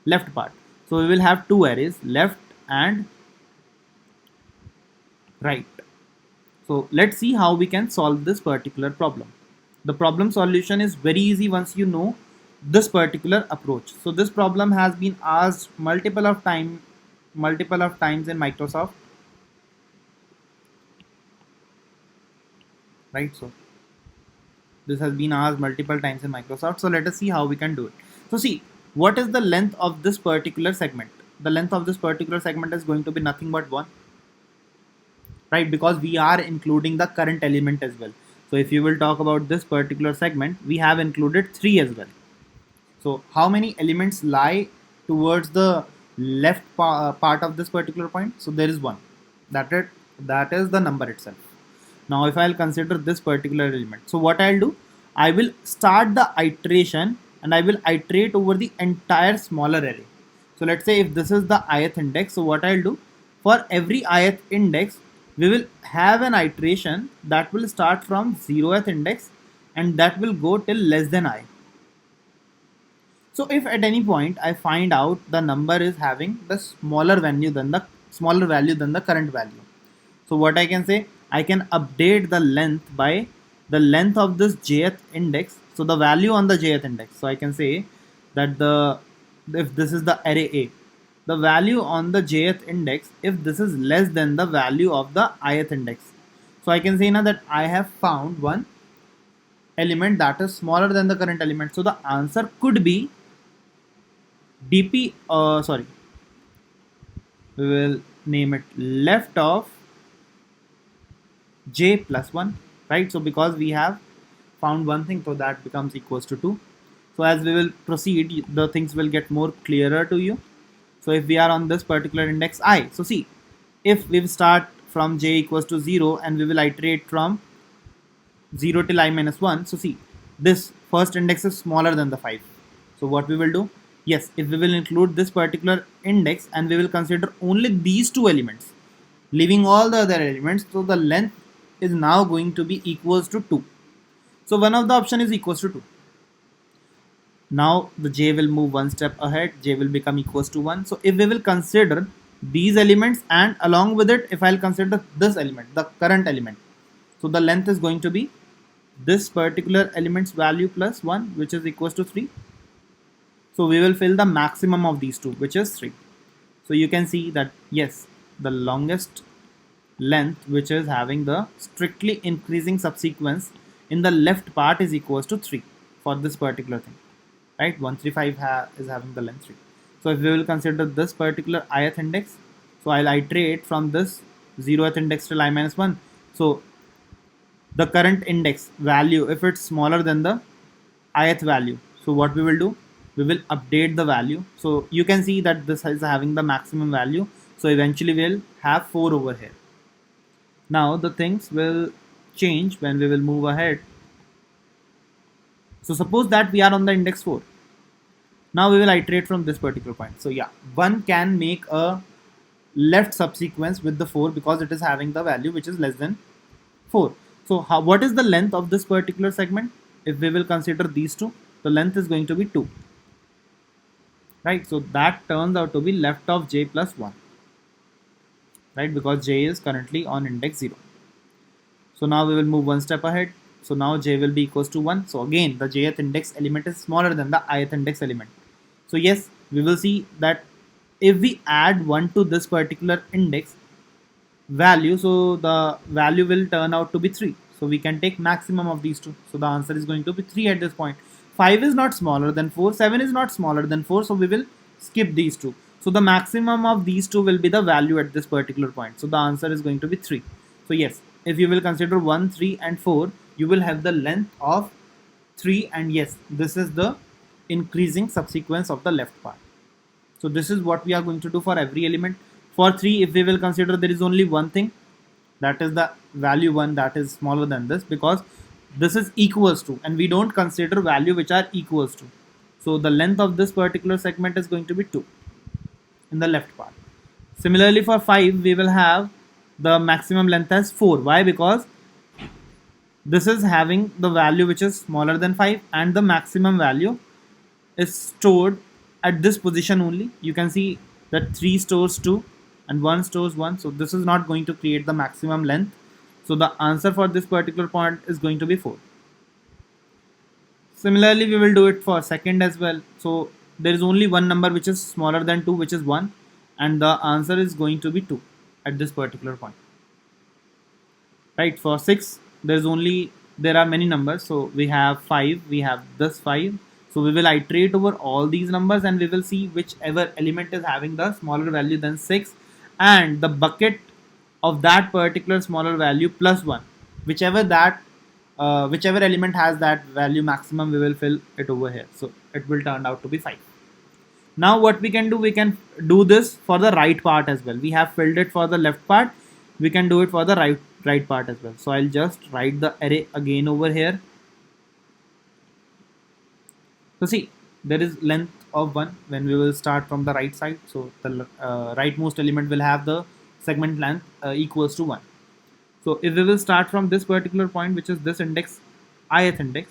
left part. So we will have two arrays, left and right. So let's see how we can solve this particular problem. The problem solution is very easy once you know this particular approach. So this problem has been asked multiple of times in Microsoft, right? So this has been asked multiple times in Microsoft. So let us see how we can do it. So see, what is the length of this particular segment? The length of this particular segment is going to be nothing but 1, right? Because we are including the current element as well. So if you will talk about this particular segment, we have included 3 as well. So how many elements lie towards the left part of this particular point? So there is 1. That is the number itself. Now if I'll consider this particular element, so what I'll do, I will start the iteration and I will iterate over the entire smaller array. So let's say if this is the ith index, so what I'll do, for every ith index, we will have an iteration that will start from 0th index and that will go till less than I. So if at any point I find out the number is having the smaller value than the current value, so what I can say, I can update the length by the length of this jth index. So the value on the jth index. So I can say that if this is the array A, the value on the jth index, if this is less than the value of the ith index. So I can say now that I have found one element that is smaller than the current element. So the answer could be dp, sorry, we will name it left of j plus 1, right? So because we have found one thing, so that becomes equals to 2. So as we will proceed, the things will get more clearer to you. So if we are on this particular index I, so see, if we start from j equals to 0 and we will iterate from 0 till I minus 1, so see, this first index is smaller than the 5. So what we will do, yes, if we will include this particular index and we will consider only these 2 elements, leaving all the other elements, so the length is now going to be equals to 2. So one of the option is equals to 2. Now the j will move one step ahead, j will become equals to 1. So if we will consider these elements and along with it, if I'll consider this element, the current element, so the length is going to be this particular element's value plus 1, which is equals to 3. So we will fill the maximum of these two, which is 3. So you can see that yes, the longest length, which is having the strictly increasing subsequence in the left part, is equals to 3 for this particular thing, right? 135 is having the length 3. So if we will consider this particular ith index, so I'll iterate from this 0th index till I minus 1. So the current index value, if it's smaller than the ith value, so what we will do, we will update the value. So you can see that this is having the maximum value, so eventually we'll have 4 over here. Now the things will change when we will move ahead. So suppose that we are on the index 4. Now we will iterate from this particular point. So yeah, one can make a left subsequence with the 4 because it is having the value which is less than 4. So what is the length of this particular segment? If we will consider these two, the length is going to be 2. Right, so that turns out to be left of j plus 1, right, because j is currently on index 0. So now we will move one step ahead. So now j will be equals to 1. So again, the jth index element is smaller than the ith index element. So yes, we will see that if we add 1 to this particular index value, so the value will turn out to be 3. So we can take maximum of these two. So the answer is going to be 3 at this point. 5 is not smaller than 4, 7 is not smaller than 4, so we will skip these two. So the maximum of these two will be the value at this particular point. So the answer is going to be 3. So yes, if you will consider 1, 3 and 4, you will have the length of 3, and yes, this is the increasing subsequence of the left part. So this is what we are going to do for every element. For 3, if we will consider, there is only one thing, that is the value 1 that is smaller than this, because this is equals to, and we don't consider value which are equals to. So the length of this particular segment is going to be 2 in the left part. Similarly for 5, we will have the maximum length as 4. Why? Because this is having the value which is smaller than 5 and the maximum value is stored at this position only. You can see that 3 stores 2 and 1 stores 1. So this is not going to create the maximum length. So the answer for this particular point is going to be 4. Similarly, we will do it for second as well. So there is only one number which is smaller than 2, which is 1, and the answer is going to be 2 at this particular point. Right, for 6, there are many numbers. So we have 5, we have this 5. So we will iterate over all these numbers and we will see whichever element is having the smaller value than 6 and the bucket of that particular smaller value plus 1. Whichever element has that value maximum, we will fill it over here. So it will turn out to be 5. Now what we can do, we can do this for the right part as well. We have filled it for the left part. We can do it for the right part as well. So I'll just write the array again over here. So see, there is length of 1 when we will start from the right side. So the rightmost element will have the segment length equals to 1. So if we will start from this particular point, which is this index, ith index,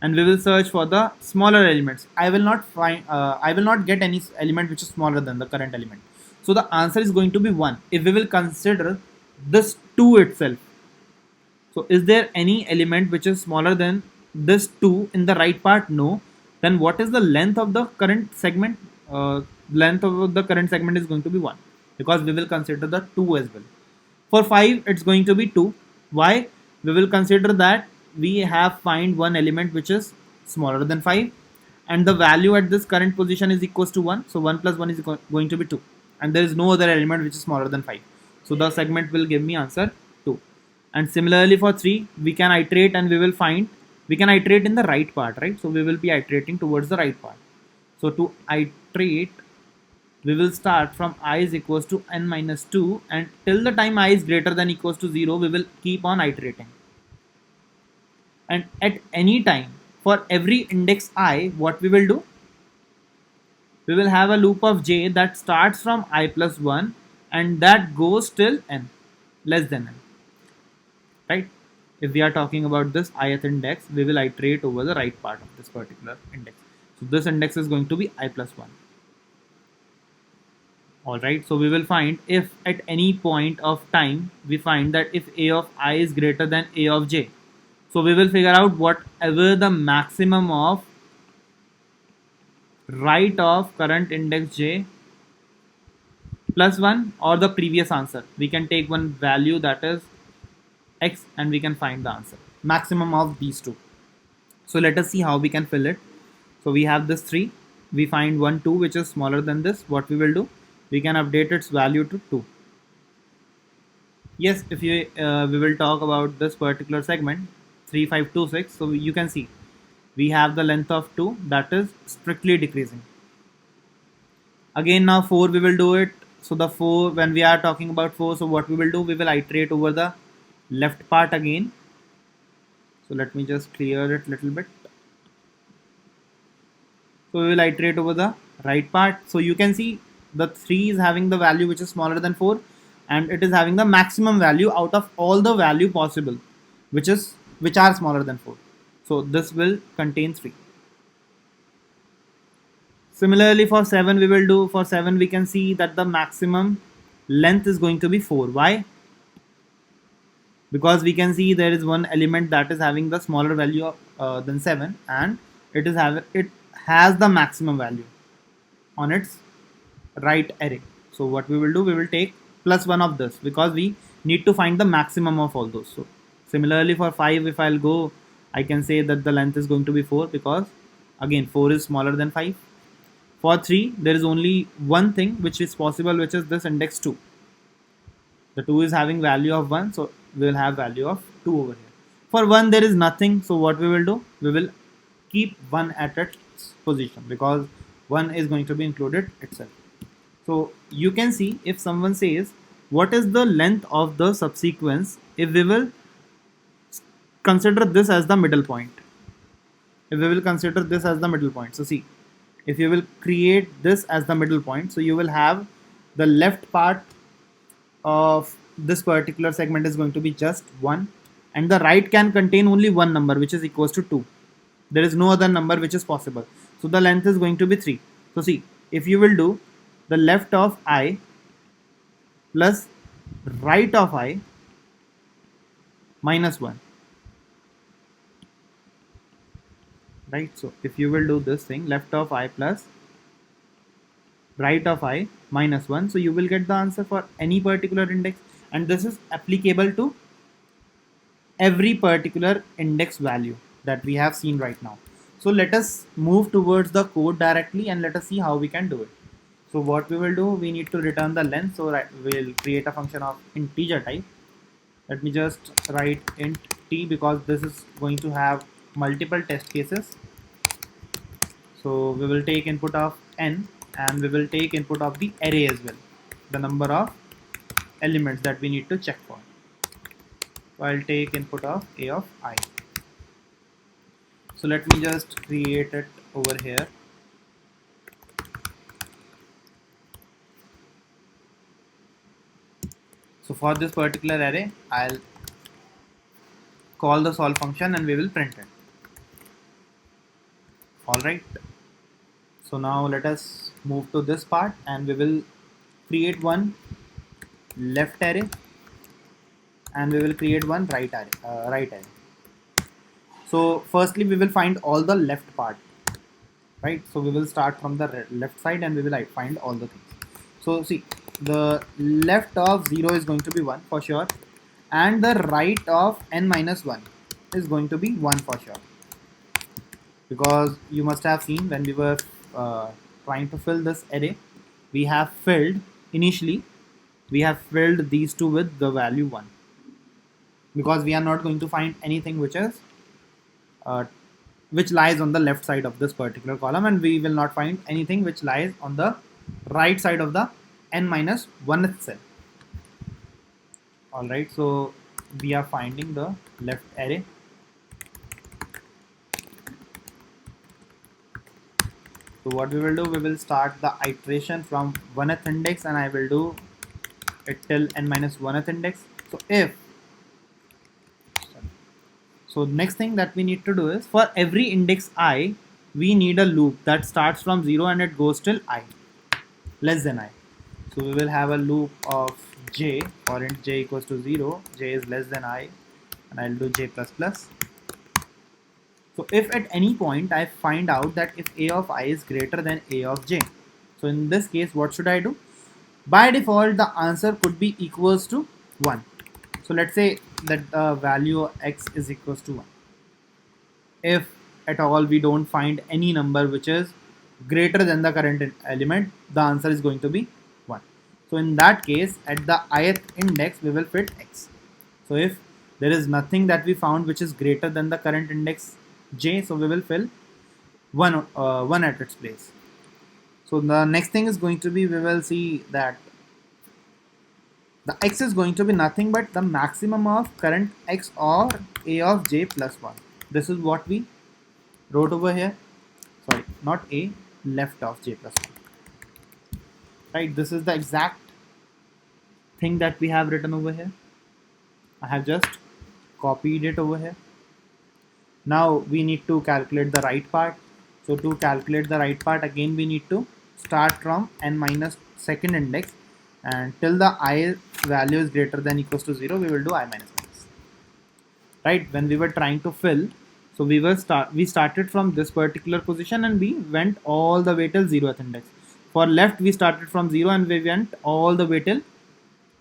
and we will search for the smaller elements, I will not get any element which is smaller than the current element. So the answer is going to be 1 if we will consider this 2 itself. So is there any element which is smaller than this 2 in the right part? No. Then what is the length of the current segment? Length of the current segment is going to be 1 because we will consider the 2 as well. For 5 it's going to be 2. Why? We will consider that we have find one element which is smaller than 5 and the value at this current position is equals to 1. So 1 plus 1 is going to be 2 and there is no other element which is smaller than 5. So the segment will give me answer 2. And similarly for 3 we can iterate and we can iterate in the right part, right? So we will be iterating towards the right part. So to iterate, we will start from I is equals to n minus 2 and till the time I is greater than equals to 0, we will keep on iterating. And at any time, for every index I, what we will do? We will have a loop of j that starts from I plus 1 and that goes till n, less than n, right? If we are talking about this ith index, we will iterate over the right part of this particular index. So this index is going to be I plus 1. Alright, so we will find if at any point of time we find that if a of I is greater than a of j, so we will figure out whatever the maximum of right of current index j plus 1 or the previous answer. We can take one value that is x and we can find the answer, maximum of these two. So let us see how we can fill it. So we have this 3, we find 1 2 which is smaller than this. What we will do, we can update its value to 2. Yes, if you we will talk about this particular segment 3526. So you can see we have the length of 2 that is strictly decreasing. Again now 4 we will do it. So the 4, when we are talking about 4, so what we will do, we will iterate over the left part again. So let me just clear it little bit. So we will iterate over the right part. So you can see the 3 is having the value which is smaller than 4 and it is having the maximum value out of all the value possible which are smaller than 4. So this will contain 3. Similarly for 7 we will do, for 7 we can see that the maximum length is going to be 4. Why? Because we can see there is one element that is having the smaller value than 7 and it has the maximum value on its right array. So what we will do, we will take plus 1 of this because we need to find the maximum of all those. So similarly for 5, if I'll go, I can say that the length is going to be 4 because again 4 is smaller than 5. For 3 there is only one thing which is possible, which is this index 2. The 2 is having value of 1, so we will have value of 2 over here. For 1 there is nothing, so what we will do, we will keep 1 at its position because 1 is going to be included itself. So you can see if someone says what is the length of the subsequence if we will consider this as the middle point. If we will consider this as the middle point, so see, if you will create this as the middle point, so you will have the left part of this particular segment is going to be just 1 and the right can contain only one number which is equals to 2. There is no other number which is possible. So the length is going to be 3. So see, if you will do the left of I plus right of I minus 1, right? So if you will do this thing, left of I plus right of I minus 1, so you will get the answer for any particular index, and this is applicable to every particular index value that we have seen right now. So let us move towards the code directly and let us see how we can do it. So what we will do, we need to return the length. So we'll create a function of integer type. Let me just write int t because this is going to have multiple test cases. So we will take input of n and we will take input of the array as well, the number of elements that we need to check for. So I'll take input of a of I. So let me just create it over here. So for this particular array, I'll call the solve function and we will print it. Alright. So now let us move to this part and we will create one left array and we will create one right array. So firstly we will find all the left part, right? So we will start from the left side and we will find all the things. So see, the left of 0 is going to be 1 for sure, and the right of n minus 1 is going to be 1 for sure, because you must have seen when we were trying to fill this array, we have filled initially we have filled these two with the value 1, because we are not going to find anything uh, which lies on the left side of this particular column, and we will not find anything which lies on the right side of the n minus 1th cell. Alright, so we are finding the left array. So what we will do, we will start the iteration from 1th index and I will do it till n minus 1th index. So next thing that we need to do is, for every index I, we need a loop that starts from 0 and it goes till I, less than I. So we will have a loop of j for int j equals to 0, j is less than I, and I'll do j plus plus. So if at any point I find out that if a of I is greater than a of j, so in this case what should I do? By default the answer could be equals to 1. So let's say that the value x is equals to 1. If at all we don't find any number which is greater than the current element, the answer is going to be 1. So in that case, at the ith index we will fit x. So if there is nothing that we found which is greater than the current index j, so we will fill 1 at its place. So the next thing is going to be, we will see that the x is going to be nothing but the maximum of current x or a of j plus 1. This is what we wrote over here. Sorry, not a, left of j plus 1. Right, this is the exact thing that we have written over here. I have just copied it over here. Now we need to calculate the right part. So to calculate the right part, again we need to start from n minus 2nd index, and till the I value is greater than equals to 0, we will do I minus minus. Right, when we were trying to fill, so we started from this particular position and we went all the way till 0th index. For left we started from 0 and we went all the way till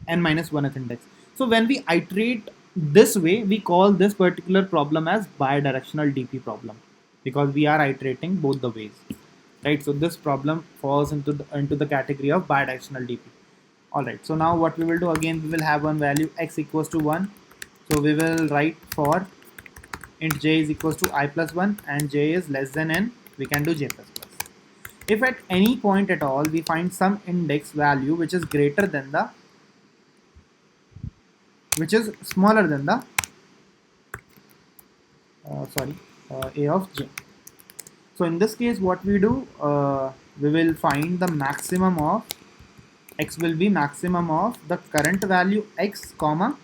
n minus 1th index. So when we iterate this way, we call this particular problem as bidirectional DP problem, because we are iterating both the ways. Right, so this problem falls into the category of bidirectional DP. Alright, so now what we will do, again we will have one value x equals to 1. So we will write for int j is equals to I plus 1 and j is less than n, we can do j plus plus. If at any point at all we find some index value which is greater than the, which is smaller than the a of j. So in this case what we do, we will find the maximum of x will be maximum of the current value x comma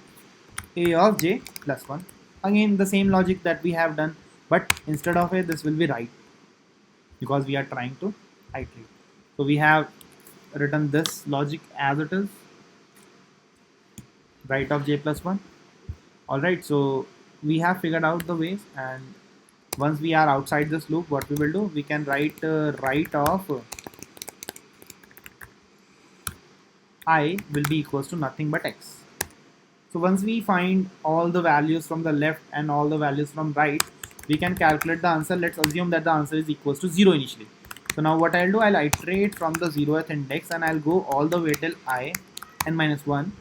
a of j plus 1. Again the same logic that we have done, but instead of a, this will be right, because we are trying to iterate. So we have written this logic as it is, right of j plus 1. Alright, so we have figured out the ways, and once we are outside this loop, what we will do, we can write right of I will be equals to nothing but x. So once we find all the values from the left and all the values from right, we can calculate the answer. Let's assume that the answer is equals to 0 initially. So now what I'll do, I'll iterate from the 0th index and I'll go all the way till I n minus 1,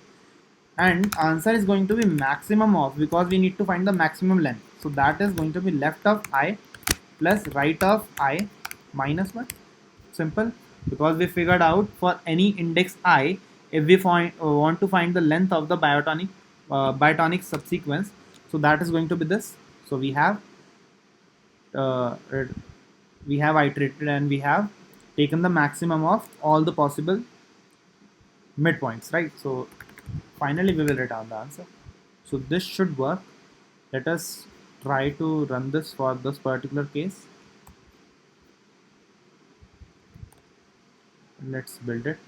and answer is going to be maximum of, because we need to find the maximum length, so that is going to be left of I plus right of I minus 1. Simple, because we figured out for any index I, if we want to find the length of the biotonic subsequence, so that is going to be this. So uh, we have iterated and we have taken the maximum of all the possible midpoints, right? So finally we will return the answer. So this should work. Let us try to run this for this particular case. Let's build it.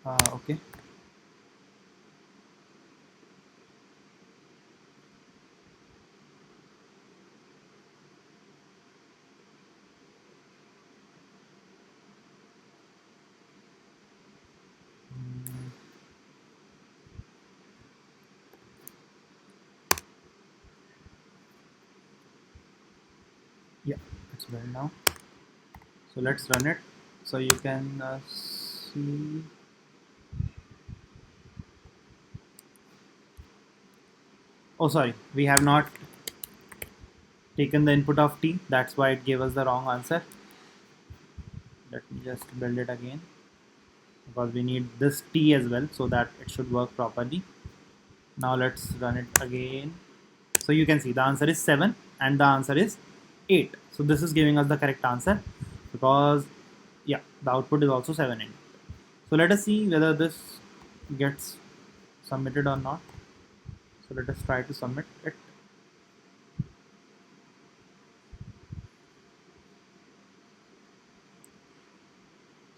Okay. Yeah, it's built now. So let's run it. So you can see. Oh, sorry, we have not taken the input of t. That's why it gave us the wrong answer. Let me just build it again, because we need this t as well so that it should work properly. Now let's run it again. So you can see the answer is 7 and the answer is 8. So this is giving us the correct answer, because yeah, the output is also 7 in. So let us see whether this gets submitted or not. So let us try to submit it.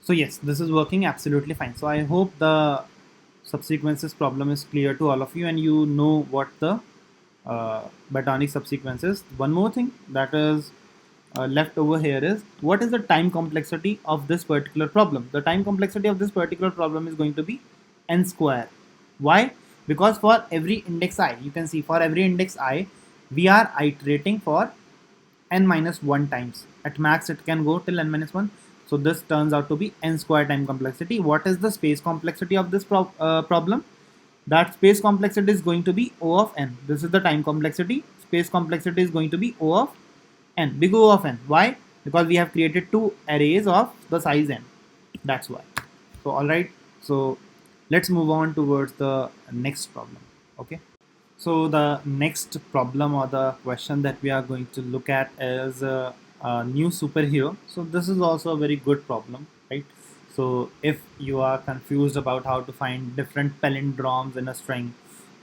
So yes, this is working absolutely fine. So I hope the subsequences problem is clear to all of you and you know what the Batonic subsequences. One more thing that is left over here is, what is the time complexity of this particular problem? The time complexity of this particular problem is going to be n square. Why? Because for every index I, you can see for every index I, we are iterating for n minus 1 times. At max it can go till n minus 1. So this turns out to be n square time complexity. What is the space complexity of this problem? That space complexity is going to be O of n. This is the time complexity. Space complexity is going to be O of n, big O of n. Why? Because we have created two arrays of the size n. That's why. So alright, so let's move on towards the next problem. Okay. So the next problem or the question that we are going to look at is a new superhero. So this is also a very good problem, right? So if you are confused about how to find different palindromes in a string,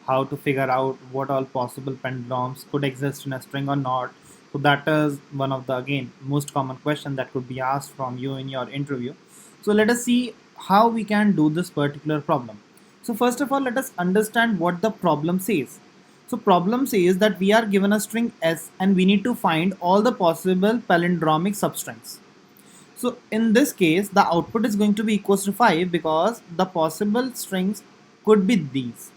how to figure out what all possible palindromes could exist in a string or not, so that is one of the, again, most common question that could be asked from you in your interview. So let us see how we can do this particular problem. So first of all, let us understand what the problem says. So problem says that we are given a string s and we need to find all the possible palindromic substrings. So in this case, the output is going to be equals to 5, because the possible strings could be these,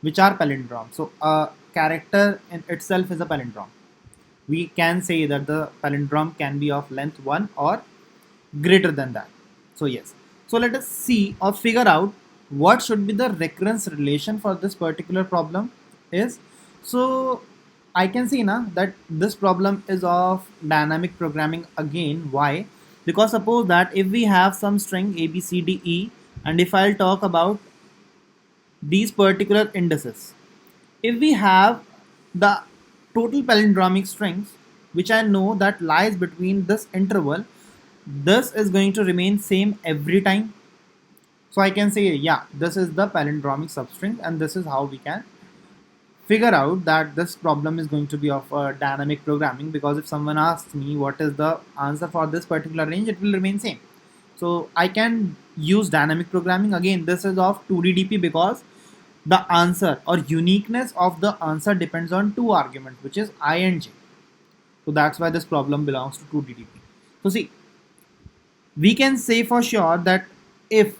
which are palindromes. So a character in itself is a palindrome. We can say that the palindrome can be of length 1 or greater than that. So yes. So let us see or figure out what should be the recurrence relation for this particular problem is. So I can see now that this problem is of dynamic programming again. Why? Because suppose that if we have some string a b c d e, and if I'll talk about these particular indices, if we have the total palindromic strings, which I know that lies between this interval, this is going to remain same every time. So I can say, yeah, this is the palindromic substring, and this is how we can figure out that this problem is going to be of dynamic programming, because if someone asks me what is the answer for this particular range, it will remain same. So I can use dynamic programming. Again, this is of 2DDP, because the answer or uniqueness of the answer depends on two arguments, which is I and j. So that's why this problem belongs to 2DDP. So see, we can say for sure that if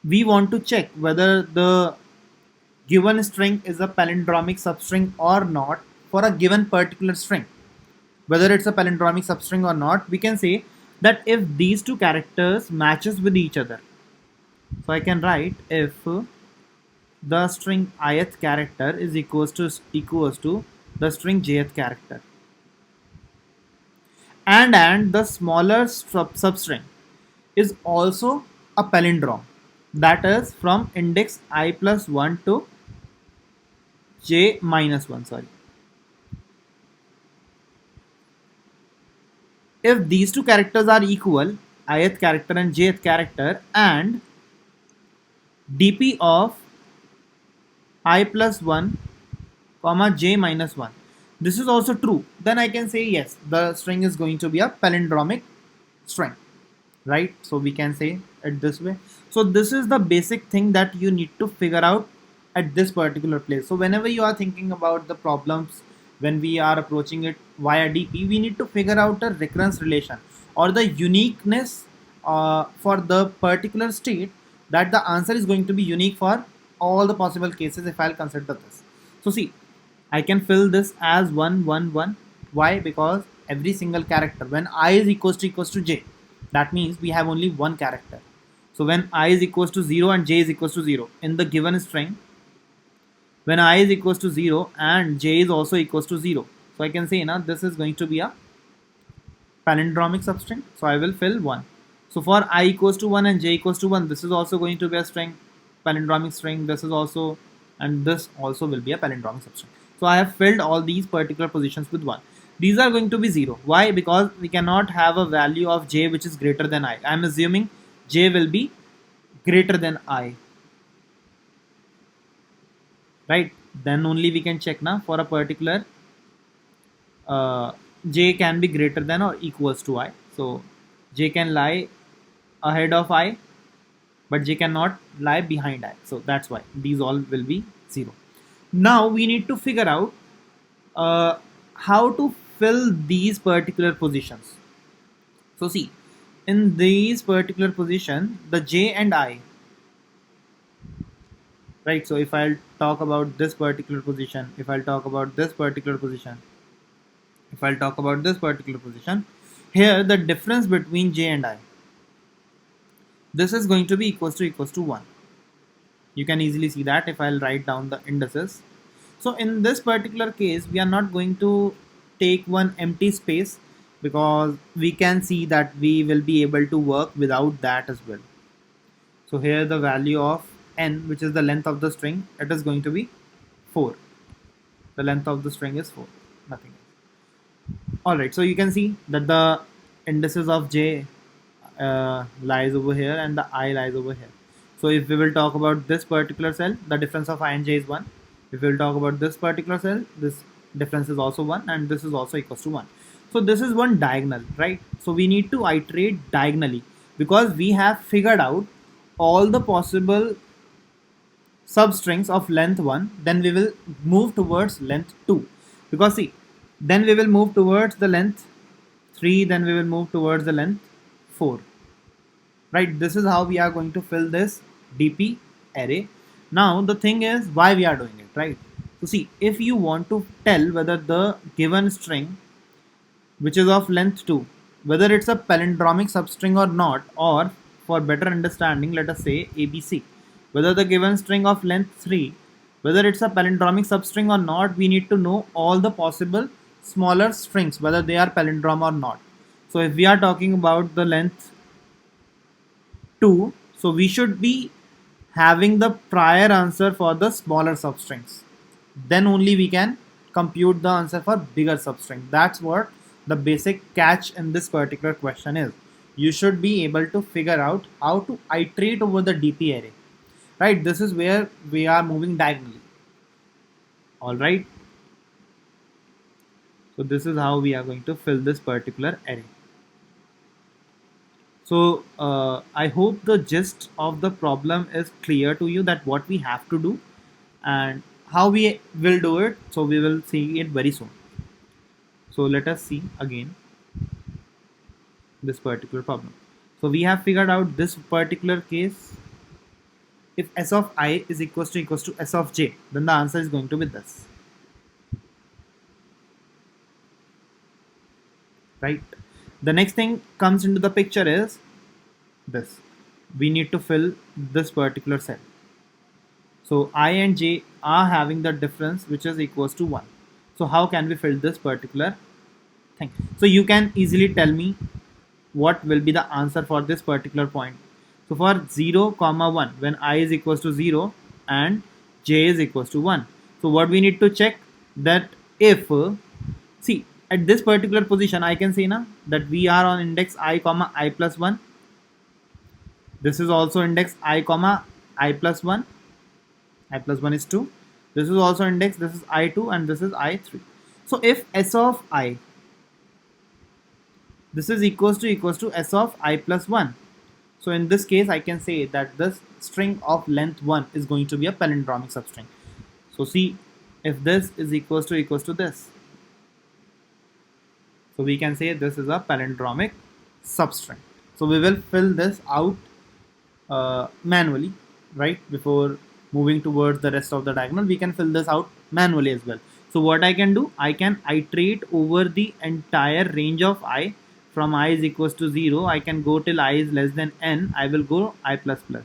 we want to check whether the given string is a palindromic substring or not for a given particular string. Whether it's a palindromic substring or not, we can say that if these two characters matches with each other. So I can write if the string ith character is equals to the string jth character, and the smaller substring is also a palindrome, that is from index I plus 1 to j minus 1, sorry. If these two characters are equal, ith character and jth character, and dp of I plus 1 comma j minus 1, this is also true, then I can say yes, the string is going to be a palindromic string, right? So we can say it this way. So this is the basic thing that you need to figure out at this particular place. So whenever you are thinking about the problems, when we are approaching it via DP, we need to figure out a recurrence relation or the uniqueness for the particular state, that the answer is going to be unique for all the possible cases if I'll consider this. So see, I can fill this as 1 1 1. Why? Because every single character, when I is equals to j, that means we have only one character. So when I is equals to 0 and j is equals to 0 in the given string, when I is equals to 0 and j is also equals to 0, so I can say now this is going to be a palindromic substring. So I will fill 1. So for I equals to 1 and j equals to 1, this is also going to be a string, palindromic string. This is also, and this also will be a palindromic substring. So I have filled all these particular positions with 1. These are going to be 0. Why? Because we cannot have a value of j which is greater than I. I am assuming j will be greater than I. Right? Then only we can check now for a particular j can be greater than or equals to I. So j can lie ahead of I, but j cannot lie behind I. So that's why these all will be 0. Now we need to figure out how to fill these particular positions. So see, in these particular position, the j and I, right? So if I'll talk about this particular position, if I'll talk about this particular position, if I'll talk about this particular position, here the difference between j and I, this is going to be equals to 1. You can easily see that if I'll write down the indices. So in this particular case, we are not going to take one empty space, because we can see that we will be able to work without that as well. So here the value of n, which is the length of the string, it is going to be 4. The length of the string is 4, nothing else. Alright, so you can see that the indices of j lies over here and the I lies over here. So if we will talk about this particular cell, the difference of I and j is 1. If we will talk about this particular cell, this difference is also 1, and this is also equals to 1. So this is one diagonal, right? So we need to iterate diagonally, because we have figured out all the possible substrings of length 1. Then we will move towards length 2, because see, then we will move towards the length 3, then we will move towards the length 4. Right, this is how we are going to fill this DP array. Now the thing is why we are doing it, right? So see, if you want to tell whether the given string, which is of length 2, whether it's a palindromic substring or not, or for better understanding, let us say ABC, whether the given string of length 3, whether it's a palindromic substring or not, we need to know all the possible smaller strings, whether they are palindrome or not. So if we are talking about the length 2, so we should be having the prior answer for the smaller substrings. Then only we can compute the answer for bigger substring. That's what the basic catch in this particular question is. You should be able to figure out how to iterate over the DP array. Right, this is where we are moving diagonally. Alright. So this is how we are going to fill this particular array. So I hope the gist of the problem is clear to you, that what we have to do and how we will do it. So we will see it very soon. So let us see again this particular problem. So we have figured out this particular case. if s of I is equals to s of j, then the answer is going to be this, right? The next thing comes into the picture is this. We need to fill this particular cell. So I and j are having the difference which is equals to 1. So how can we fill this particular thing? So you can easily tell me what will be the answer for this particular point. So for 0 comma 1, when I is equals to 0 and j is equals to 1, so what we need to check, that if see at this particular position I can say now that we are on index I comma I plus 1, this is also index I comma I plus 1, I plus 1 is 2, this is also index, this is I2 and this is I3. So if s of I, this is equals to s of I plus 1, so in this case I can say that this string of length 1 is going to be a palindromic substring. So see, if this is equals to this, so we can say this is a palindromic substring. So we will fill this out manually, right? Before moving towards the rest of the diagonal, we can fill this out manually as well. So what I can do, I can iterate over the entire range of I. From I is equals to 0, I can go till I is less than n, I will go I plus plus.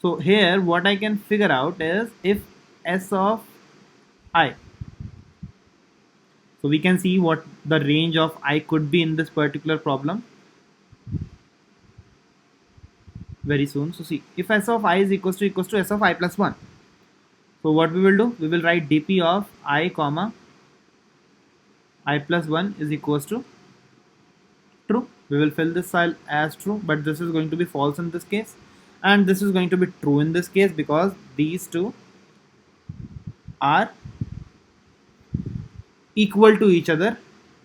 So here what I can figure out is if s of I, so we can see what the range of I could be in this particular problem very soon. So see, if s of I is equals to s of I plus 1, so what we will do, we will write dp of I comma I plus 1 is equals to true. We will fill this cell as true, but this is going to be false in this case, and this is going to be true in this case because these two are equal to each other,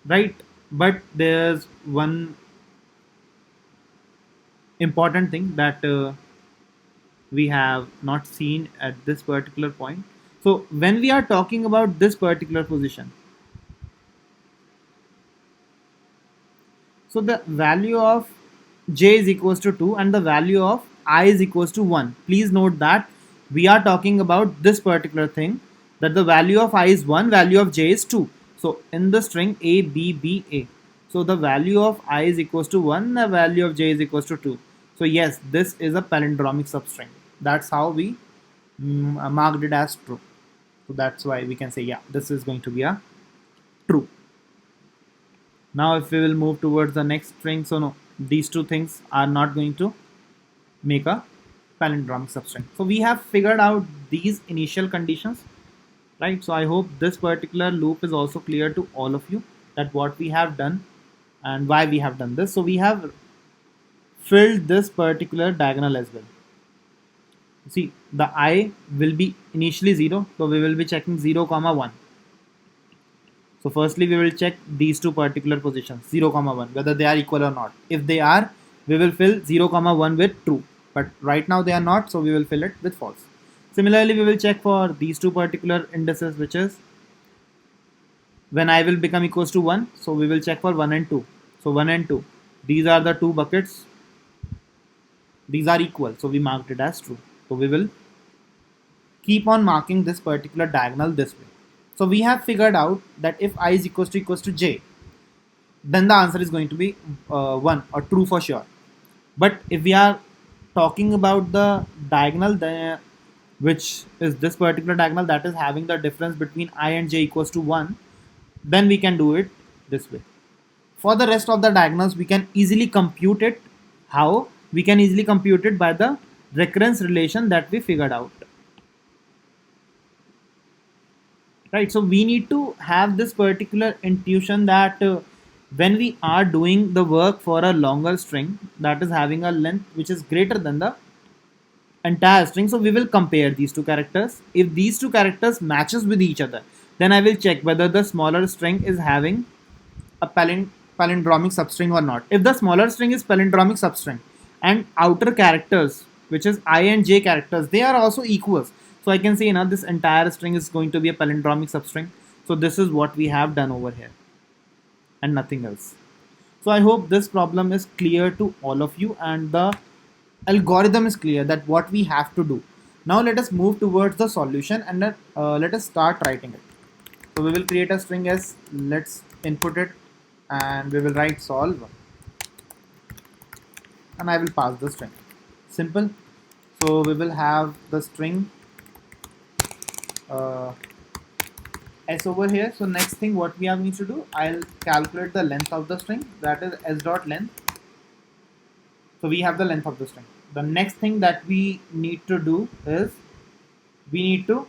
right? But there's one important thing that we have not seen at this particular point. So when we are talking about this particular position, so the value of j is equals to 2 and the value of I is equals to 1. Please note that we are talking about this particular thing, that the value of I is 1, value of j is 2. So in the string A, B, B, A, so the value of I is equals to 1, the value of j is equals to 2. So yes, this is a palindromic substring. That's how we marked it as true. So that's why we can say, yeah, this is going to be a true. Now if we will move towards the next string, so no, these two things are not going to make a palindromic substring. So we have figured out these initial conditions, right? So I hope this particular loop is also clear to all of you, that what we have done and why we have done this. So we have filled this particular diagonal as well. See, the I will be initially 0, so we will be checking 0 comma 1. So firstly we will check these two particular positions 0 comma 1 whether they are equal or not. If they are, we will fill 0 comma 1 with true, but right now they are not, so we will fill it with false. Similarly we will check for these two particular indices, which is when I will become equals to 1, so we will check for 1 and 2. So 1 and 2, these are the two buckets, these are equal, so we marked it as true. So we will keep on marking this particular diagonal this way. So we have figured out that if I is equals to j, then the answer is going to be 1 or true for sure. But if we are talking about the diagonal, which is this particular diagonal that is having the difference between I and j equals to 1, then we can do it this way. For the rest of the diagonals, we can easily compute it. How? We can easily compute it by the recurrence relation that we figured out. Right, so we need to have this particular intuition that when we are doing the work for a longer string that is having a length which is greater than the entire string, so we will compare these two characters. If these two characters matches with each other, then I will check whether the smaller string is having a palindromic substring or not. If the smaller string is palindromic substring and outer characters, which is I and j characters, they are also equals, so I can say now this entire string is going to be a palindromic substring. So this is what we have done over here and nothing else. So I hope this problem is clear to all of you and the algorithm is clear, that what we have to do. Now let us move towards the solution and let us start writing it. So we will create a string as, let's input it, and we will write solve, and I will pass the string. Simple. So we will have the string uh, s over here. So next thing what we are going to do, I'll calculate the length of the string, that is s dot length. So we have the length of the string. The next thing that we need to do is we need to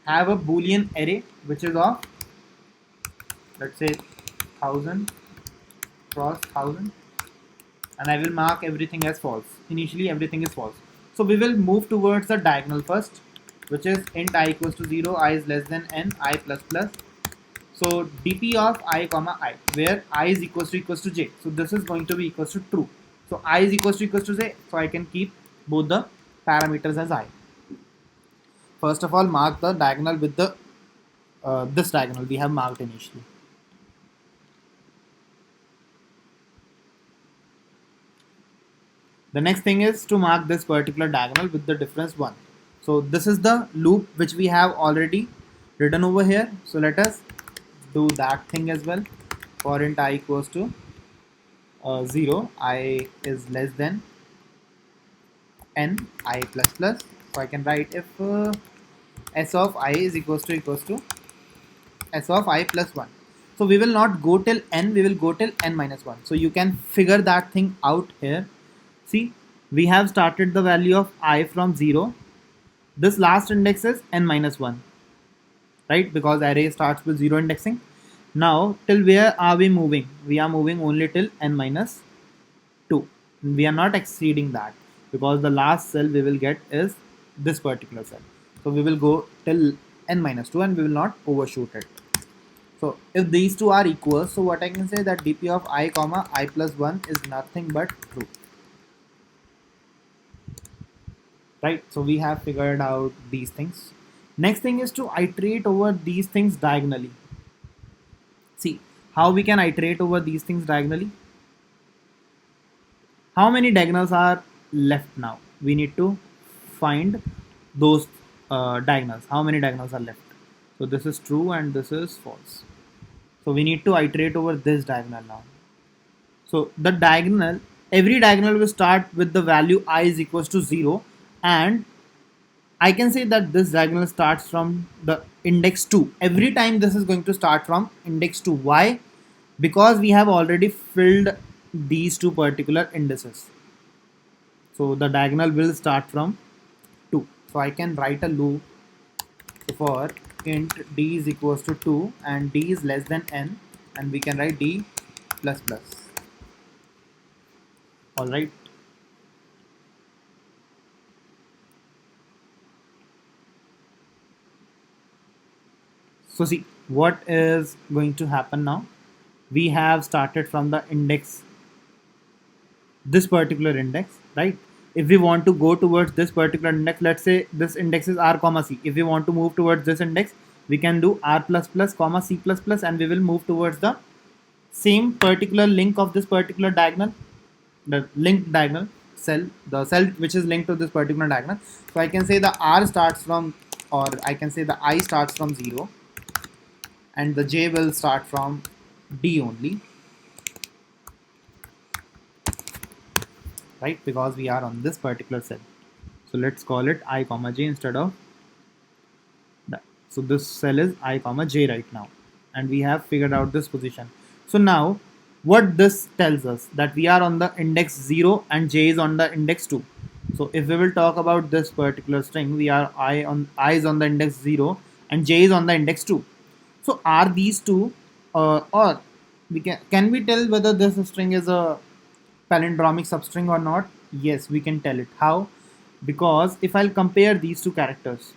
have a boolean array which is of, let's say, 1000 cross 1000, and I will mark everything as false. Initially everything is false. So we will move towards the diagonal first, which is int I equals to 0, I is less than n, I plus plus. So dp of I comma I, where I is equals to j. So this is going to be equals to true. So I is equals to j. So I can keep both the parameters as I. First of all, mark the diagonal with the this diagonal we have marked initially. The next thing is to mark this particular diagonal with the difference 1. So this is the loop which we have already written over here. So let us do that thing as well. For int I equals to 0, I is less than n, I plus plus. So I can write if s of I is equals to s of I plus 1. So we will not go till n, we will go till n minus 1. So you can figure that thing out here. See, we have started the value of I from 0. This last index is n minus 1, right? Because array starts with 0 indexing. Now, till where are we moving? We are moving only till n minus 2. We are not exceeding that because the last cell we will get is this particular cell. So we will go till n minus 2 and we will not overshoot it. So if these two are equal, so what I can say that dp of I comma I plus 1 is nothing but true. Right, so we have figured out these things. Next thing is to iterate over these things diagonally. See how we can iterate over these things diagonally. How many diagonals are left now? We need to find those diagonals. How many diagonals are left? So this is true and this is false. So we need to iterate over this diagonal now. So the diagonal, every diagonal will start with the value I is equals to 0, and I can say that this diagonal starts from the index 2. Every time this is going to start from index 2. Why? Because we have already filled these two particular indices. So the diagonal will start from 2. So I can write a loop for int d is equals to 2 and d is less than n, and we can write d plus plus. Alright. So see what is going to happen now. We have started from the index, this particular index, right? If we want to go towards this particular index, let's say this index is r comma c. If we want to move towards this index, we can do r plus plus comma c plus plus, and we will move towards the same particular link of this particular diagonal, the linked diagonal cell, the cell which is linked to this particular diagonal. So I can say the r starts from, or I can say the I starts from 0, and the j will start from d only, right? Because we are on this particular cell. So let's call it I comma j instead of that. So this cell is I comma j right now, and we have figured out this position. So now what this tells us, that we are on the index 0 and j is on the index 2. So if we will talk about this particular string, we are I is on the index 0 and j is on the index 2. So are these two or we can we tell whether this string is a palindromic substring or not? Yes, we can tell it. How? Because if I'll compare these two characters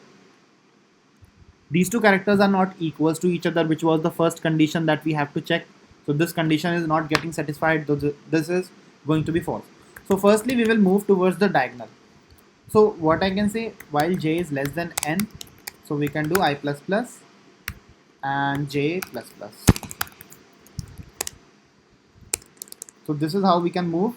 are not equals to each other, which was the first condition that we have to check. So this condition is not getting satisfied, so this is going to be false. So firstly we will move towards the diagonal. So what I can say, while j is less than n, so we can do I plus plus and j plus plus. So this is how we can move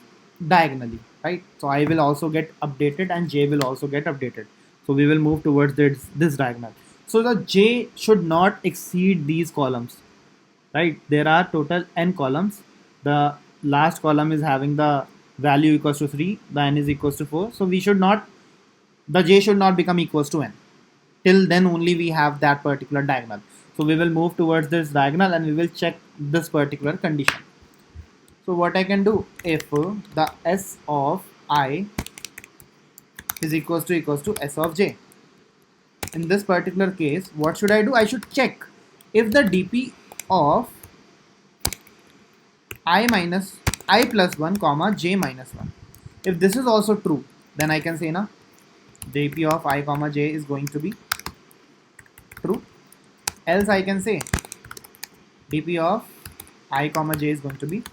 diagonally, right? So I will also get updated and j will also get updated. So we will move towards this diagonal. So the j should not exceed these columns, right? There are total n columns. The last column is having the value equals to 3, the n is equals to 4. So we should not, the j should not become equals to n. Till then only we have that particular diagonal. So we will move towards this diagonal and we will check this particular condition. So what I can do, if the s of I is equals to s of j. In this particular case, what should I do? I should check if the dp of I plus 1 comma j minus 1. If this is also true, then I can say na dp of I comma j is going to be true. Else I can say dp of I comma j is going to be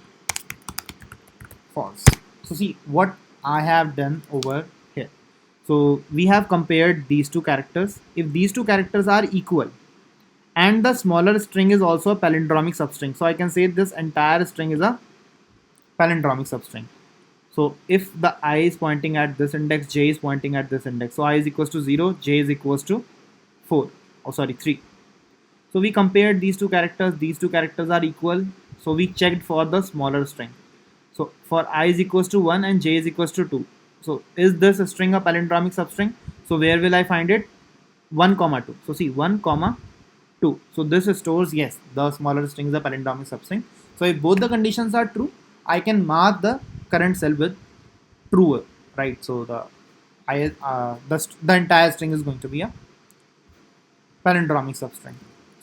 false. So see what I have done over here. So we have compared these two characters. If these two characters are equal and the smaller string is also a palindromic substring, so I can say this entire string is a palindromic substring. So if the I is pointing at this index, j is pointing at this index. So I is equals to 0, j is equals to 4. Oh sorry, 3. So we compared these two characters. These two characters are equal. So we checked for the smaller string. So for I is equals to 1 and j is equals to 2. So is this a string a palindromic substring? So where will I find it? 1 comma 2. So see 1 comma 2. So this stores yes, the smaller string is a palindromic substring. So if both the conditions are true, I can mark the current cell with true, right? So the entire string is going to be a palindromic substring.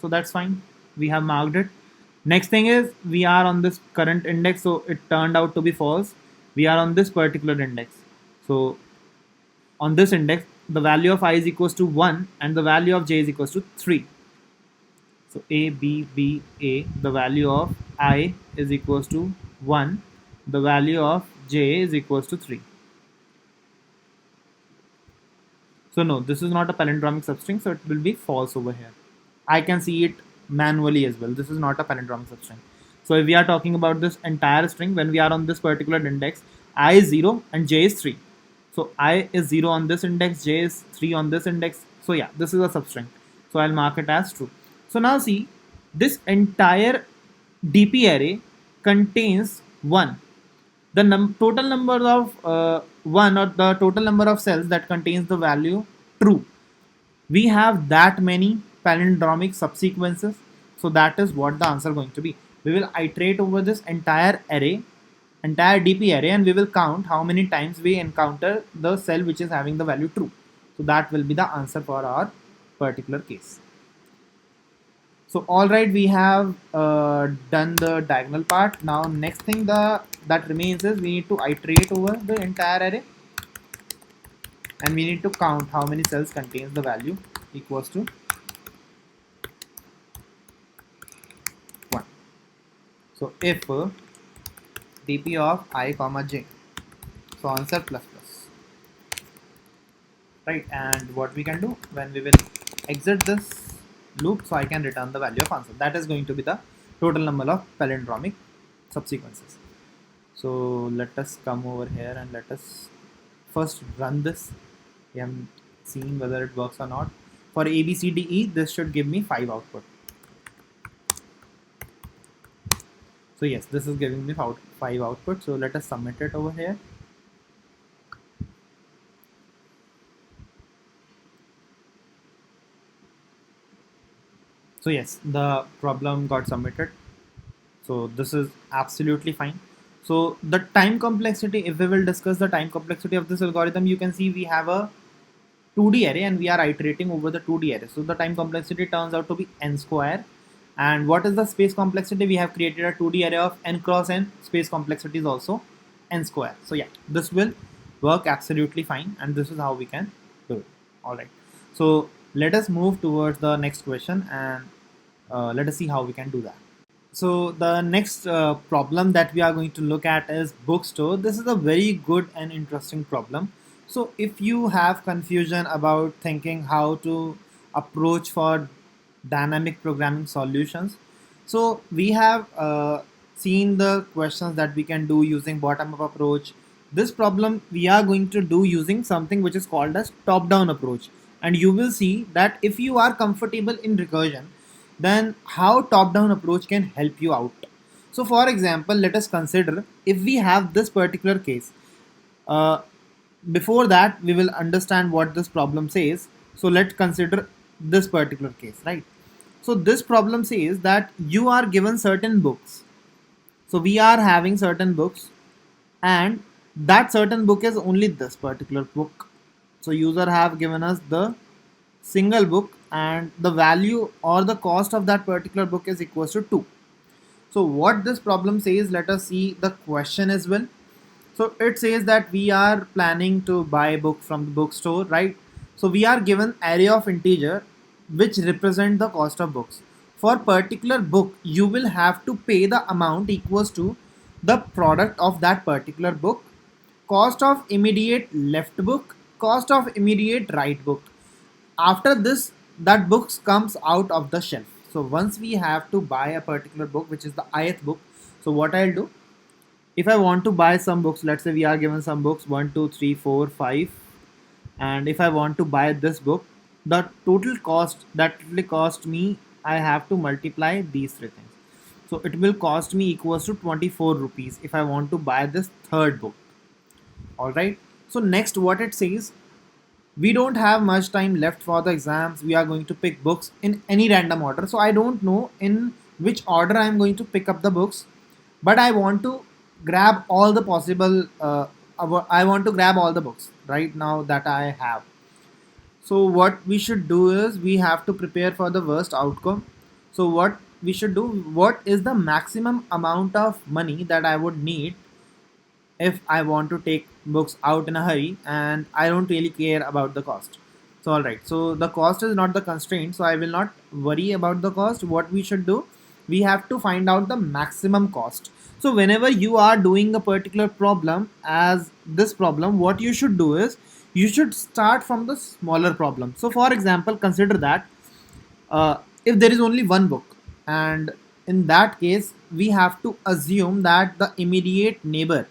So that's fine. We have marked it. Next thing is we are on this current index, so it turned out to be false. We are on this particular index. So on this index, the value of I is equals to 1 and the value of j is equals to 3. So A, B, B, A, the value of I is equals to 1, the value of j is equals to 3. So no, this is not a palindromic substring, so it will be false over here. I can see it manually as well. This is not a palindromic substring. So if we are talking about this entire string, when we are on this particular index, I is 0 and j is 3. So I is 0 on this index, j is 3 on this index. So yeah, this is a substring. So I'll mark it as true. So now see, this entire DP array contains 1. The total number of 1 or the total number of cells that contains the value true. We have that many palindromic subsequences. So that is what the answer going to be. We will iterate over this entire array, entire DP array, and we will count how many times we encounter the cell which is having the value true. So that will be the answer for our particular case. So alright, we have done the diagonal part. Now next thing that remains is we need to iterate over the entire array and we need to count how many cells contains the value equals to 1. So if dp of I comma j, so answer plus plus, right? And what we can do when we will exit this loop, so I can return the value of answer. That is going to be the total number of palindromic subsequences. So let us come over here and let us first run this. I am seeing whether it works or not. For A, B, C, D, E, this should give me 5 output. So yes, this is giving me 5 output. So let us submit it over here. So yes, the problem got submitted. So this is absolutely fine. So the time complexity, if we will discuss the time complexity of this algorithm, you can see we have a 2D array and we are iterating over the 2D array. So the time complexity turns out to be n square. And what is the space complexity? We have created a 2D array of n cross n. Space complexity is also n square. So yeah, this will work absolutely fine, and this is how we can do it. All right. So let us move towards the next question and let us see how we can do that. So the next problem that we are going to look at is bookstore. This is a very good and interesting problem. So if you have confusion about thinking how to approach for dynamic programming solutions, so we have seen the questions that we can do using bottom-up approach. This problem we are going to do using something which is called as top-down approach. And you will see that if you are comfortable in recursion, then how top down approach can help you out. So for example, let us consider if we have this particular case. uh, Before that we will understand what this problem says. So let's consider this particular case, right? So this problem says that you are given certain books. So we are having certain books, and that certain book is only this particular book. So user have given us the single book, and the value or the cost of that particular book is equals to 2. So what this problem says, let us see the question as well. So it says that we are planning to buy a book from the bookstore, right? So we are given array of integer which represent the cost of books. For particular book, you will have to pay the amount equals to the product of that particular book, cost of immediate left book, cost of immediate right book. After this, that books comes out of the shelf. So once we have to buy a particular book, which is the ith book, so what I'll do, if I want to buy some books, let's say we are given some books 1, 2, 3, 4, 5, and if I want to buy this book, the total cost that will cost me, I have to multiply these three things. So it will cost me equals to 24 rupees if I want to buy this third book. All right. So next, what it says, we don't have much time left for the exams. We are going to pick books in any random order. So I don't know in which order I am going to pick up the books, but I want to grab all the possible. I want to grab all the books right now that I have. So what we should do is we have to prepare for the worst outcome. So what we should do, what is the maximum amount of money that I would need if I want to take books out in a hurry and I don't really care about the cost. So alright, so the cost is not the constraint, so I will not worry about the cost. What we should do, we have to find out the maximum cost. So whenever you are doing a particular problem as this problem, what you should do is you should start from the smaller problem. So for example, consider that if there is only one book, and in that case we have to assume that the immediate neighbor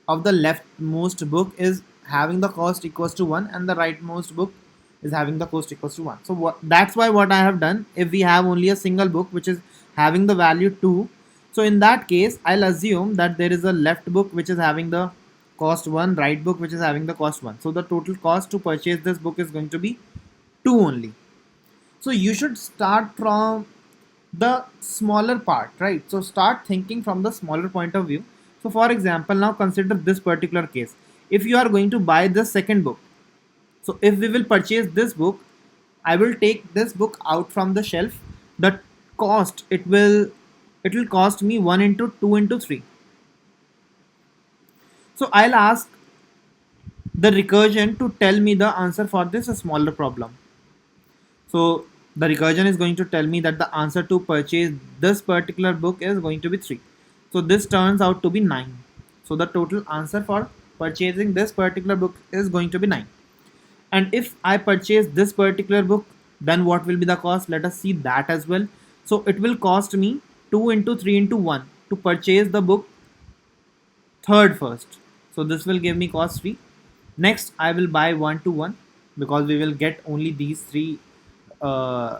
of the leftmost book is having the cost equals to 1, and the rightmost book is having the cost equals to 1. So that's why what I have done, if we have only a single book which is having the value 2, so in that case I'll assume that there is a left book which is having the cost 1, right book which is having the cost 1. So the total cost to purchase this book is going to be 2 only. So you should start from the smaller part, right? So start thinking from the smaller point of view. So for example, now consider this particular case. If you are going to buy the second book, so if we will purchase this book, I will take this book out from the shelf. The cost, it will cost me 1 into 2 into 3. So I'll ask the recursion to tell me the answer for this smaller problem. So the recursion is going to tell me that the answer to purchase this particular book is going to be 3. So this turns out to be 9. So the total answer for purchasing this particular book is going to be 9. And if I purchase this particular book, then what will be the cost? Let us see that as well. So it will cost me 2 into 3 into 1 to purchase the book third first. So this will give me cost 3. Next, I will buy 1 to 1 because we will get only these 3 uh,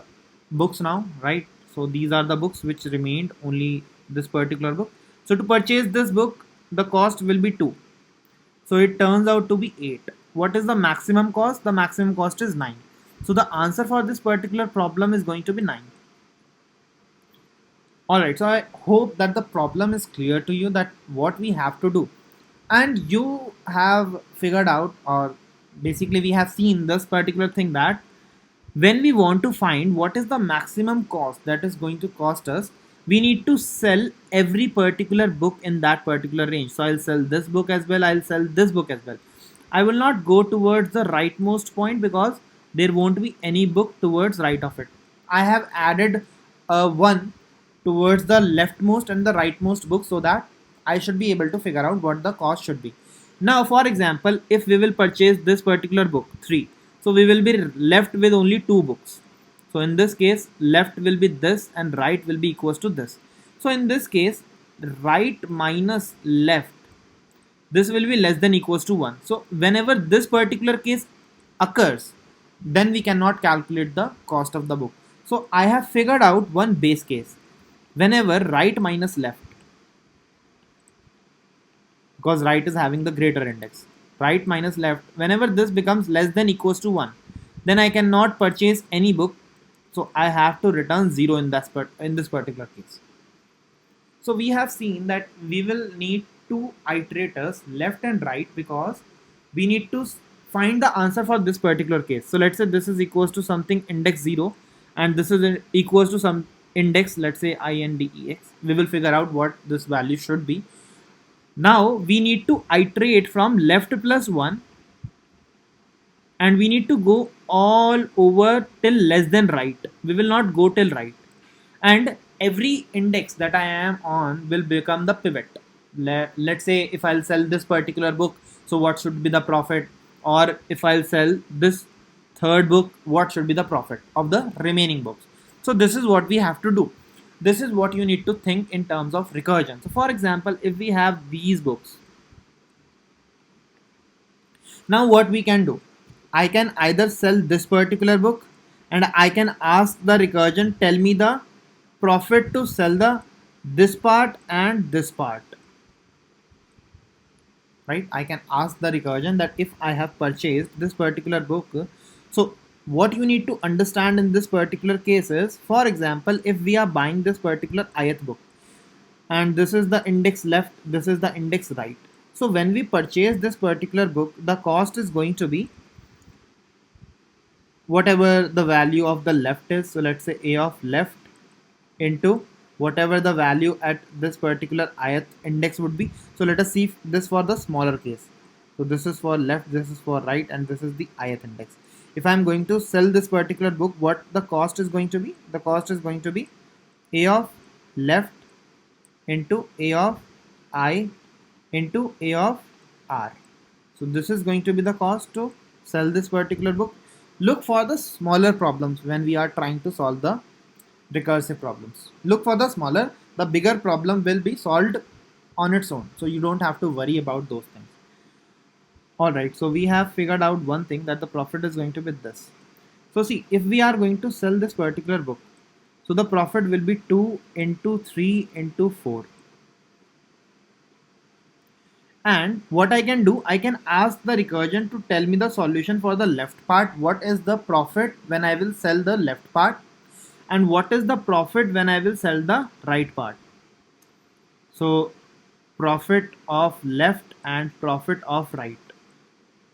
books now, right? So these are the books which remained, only this particular book. So to purchase this book, the cost will be 2. So it turns out to be 8. What is the maximum cost? The maximum cost is 9. So the answer for this particular problem is going to be 9. Alright, so I hope that the problem is clear to you, that what we have to do. And you have figured out, or basically we have seen this particular thing, that when we want to find what is the maximum cost that is going to cost us, we need to sell every particular book in that particular range. So I'll sell this book as well, I'll sell this book as well. I will not go towards the rightmost point because there won't be any book towards right of it. I have added one towards the leftmost and the rightmost book, so that I should be able to figure out what the cost should be. Now for example, if we will purchase this particular book 3, so we will be left with only 2 books. So in this case, left will be this and right will be equals to this. So in this case, right minus left, this will be less than equals to 1. So whenever this particular case occurs, then we cannot calculate the cost of the book. So I have figured out one base case. Whenever right minus left, because right is having the greater index, right minus left, whenever this becomes less than equals to 1, then I cannot purchase any book. So I have to return 0 in this particular case. So we have seen that we will need two iterators left and right, because we need to find the answer for this particular case. So let's say this is equals to something index 0, and this is equals to some index, let's say index. We will figure out what this value should be. Now we need to iterate from left plus 1, and we need to go all over till less than right. We will not go till right. And every index that I am on will become the pivot. Let's say if I'll sell this particular book, so what should be the profit? Or if I'll sell this third book, what should be the profit of the remaining books? So this is what we have to do. This is what you need to think in terms of recursion. So for example, if we have these books, now what we can do, I can either sell this particular book, and I can ask the recursion tell me the profit to sell the this part and this part, right? I can ask the recursion that if I have purchased this particular book, so what you need to understand in this particular case is, for example, if we are buying this particular ayat book, and this is the index left, this is the index right. So when we purchase this particular book, the cost is going to be whatever the value of the left is. So let's say a of left into whatever the value at this particular ayat index would be. So let us see this for the smaller case. So this is for left, this is for right, and this is the ayat index. If I'm going to sell this particular book, what the cost is going to be? The cost is going to be a of left into a of I into a of R. So this is going to be the cost to sell this particular book. Look for the smaller problems when we are trying to solve the recursive problems. Look for the smaller, the bigger problem will be solved on its own. So you don't have to worry about those things. Alright, so we have figured out one thing, that the profit is going to be this. So see, if we are going to sell this particular book, so the profit will be 2 into 3 into 4. And what I can do, I can ask the recursion to tell me the solution for the left part. What is the profit when I will sell the left part? And what is the profit when I will sell the right part? So profit of left and profit of right.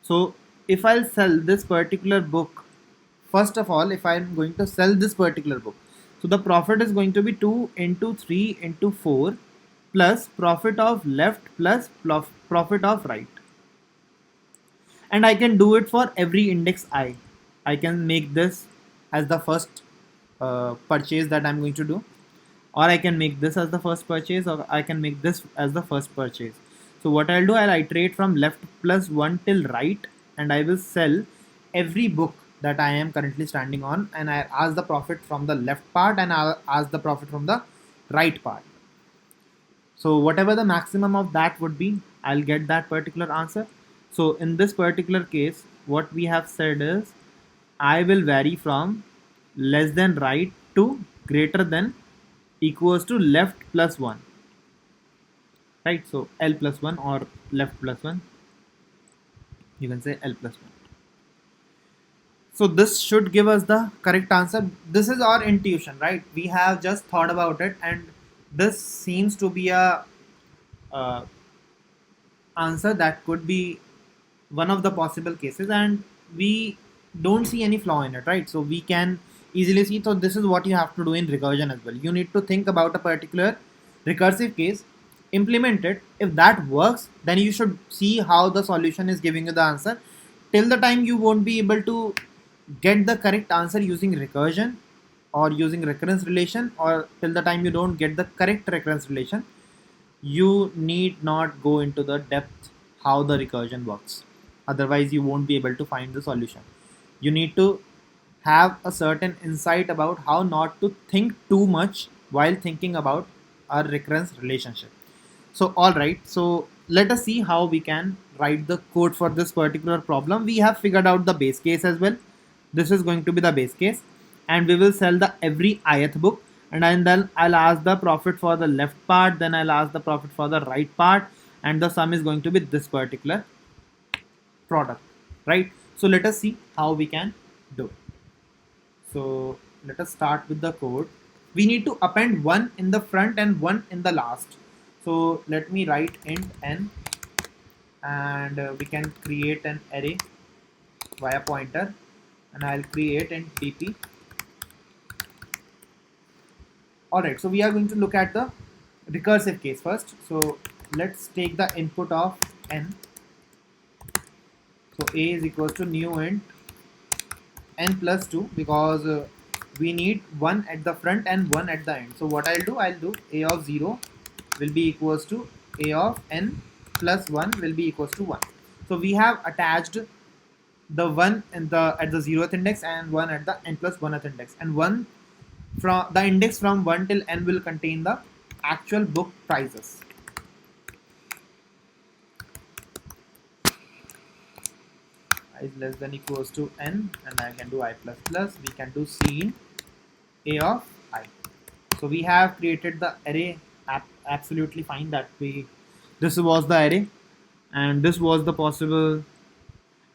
So if I'll sell this particular book, first of all, if I'm going to sell this particular book, so the profit is going to be 2 into 3 into 4 plus profit of left plus profit of right. And I can do it for every index I. I can make this as the first purchase that I'm going to do, or I can make this as the first purchase, or I can make this as the first purchase. So what I'll do, I'll iterate from left plus 1 till right, and I will sell every book that I am currently standing on, and I ask the profit from the left part, and I'll ask the profit from the right part. So whatever the maximum of that would be, I'll get that particular answer. So in this particular case, what we have said is I will vary from less than right to greater than equals to left plus 1. Right, so L plus 1 or left plus 1. You can say L plus 1. So this should give us the correct answer. This is our intuition, right? We have just thought about it, and this seems to be a answer that could be one of the possible cases, and we don't see any flaw in it, right? So we can easily see. So this is what you have to do in recursion as well. You need to think about a particular recursive case, implement it. If that works, then you should see how the solution is giving you the answer. Till the time you won't be able to get the correct answer using recursion or using recurrence relation, or till the time you don't get the correct recurrence relation, you need not go into the depth how the recursion works. Otherwise you won't be able to find the solution. You need to have a certain insight about how not to think too much while thinking about our recurrence relationship. So alright, so let us see how we can write the code for this particular problem. We have figured out the base case as well. This is going to be the base case, and we will sell the every ith book, and then I'll ask the profit for the left part, then I'll ask the profit for the right part, and the sum is going to be this particular product, right? So let us see how we can do it. So let us start with the code. We need to append one in the front and one in the last. So let me write int n, and we can create an array via pointer, and I'll create int pp. Alright, so we are going to look at the recursive case first. So let's take the input of n. So a is equals to new int n plus 2, because we need one at the front and one at the end. So what I'll do a of 0 will be equals to a of n plus 1 will be equals to 1. So we have attached the one in the at the 0th index and one at the n plus 1th index, and one from the index from 1 till n will contain the actual book prices. I is less than equals to n, and I can do I plus plus. We can do cin a of I. So we have created the array absolutely fine. That this was the array, and this was the possible.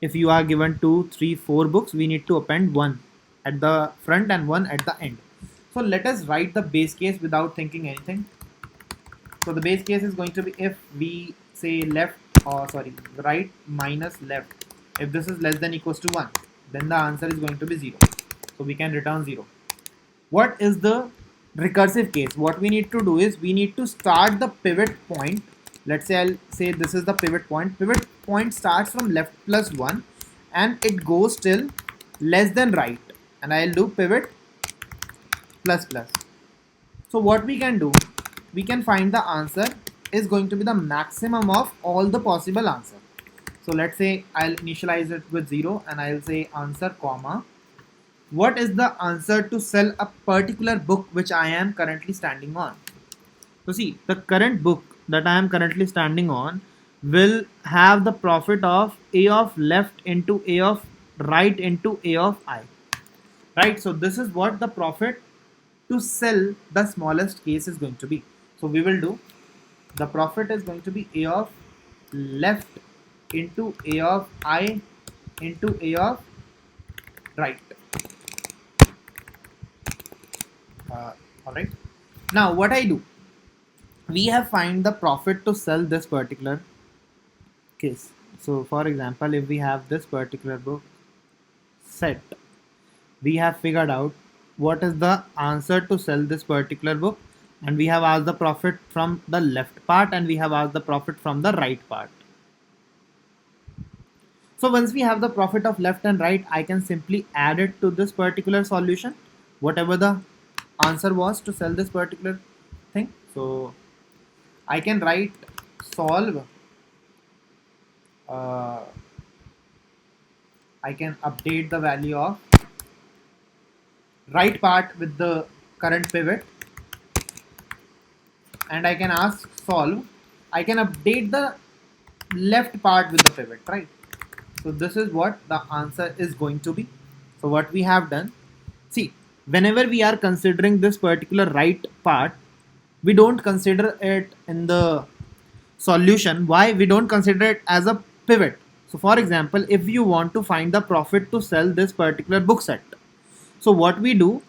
If you are given 2, 3, 4 books, we need to append one at the front and one at the end. So let us write the base case without thinking anything. So the base case is going to be if we say right minus left. If this is less than equals to 1, then the answer is going to be 0. So we can return 0. What is the recursive case? What we need to do is we need to start the pivot point. Let's say I'll say this is the pivot point. Pivot point starts from left plus 1 and it goes till less than right, and I'll do pivot plus plus. So what we can do, we can find the answer is going to be the maximum of all the possible answer. So let's say I'll initialize it with 0 and I'll say answer comma. What is the answer to sell a particular book which I am currently standing on? So see, the current book that I am currently standing on will have the profit of a of left into a of right into a of I, right? So this is what the profit to sell the smallest case is going to be. So we will do the profit is going to be a of left into a of I into a of right. Alright, now what I do, we have find the profit to sell this particular case. So for example, if we have this particular book set, we have figured out what is the answer to sell this particular book, and we have asked the profit from the left part and we have asked the profit from the right part. So once we have the profit of left and right, I can simply add it to this particular solution, whatever the answer was to sell this particular thing. So I can write solve. I can update the value of right part with the current pivot, and I can ask solve. I can update the left part with the pivot, right? So this is what the answer is going to be. So what we have done, see, whenever we are considering this particular right part, we don't consider it in the solution. Why? We don't consider it as a pivot. So for example, if you want to find the profit to sell this particular book set, so what we do,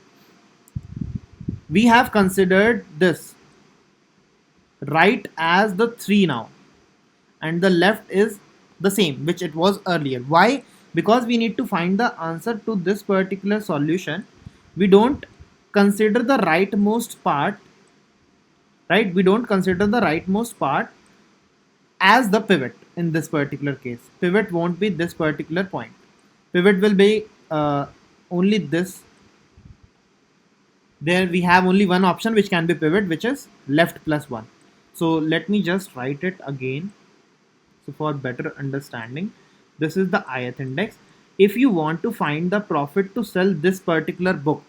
we have considered this right as the 3 now, and the left is the same which it was earlier. Why? Because we need to find the answer to this particular solution. We don't consider the rightmost part, right? We don't consider the rightmost part as the pivot in this particular case. Pivot won't be this particular point. Pivot will be only this. There we have only one option which can be pivot, which is left plus 1. So let me just write it again. So for better understanding, this is the ith index. If you want to find the profit to sell this particular book,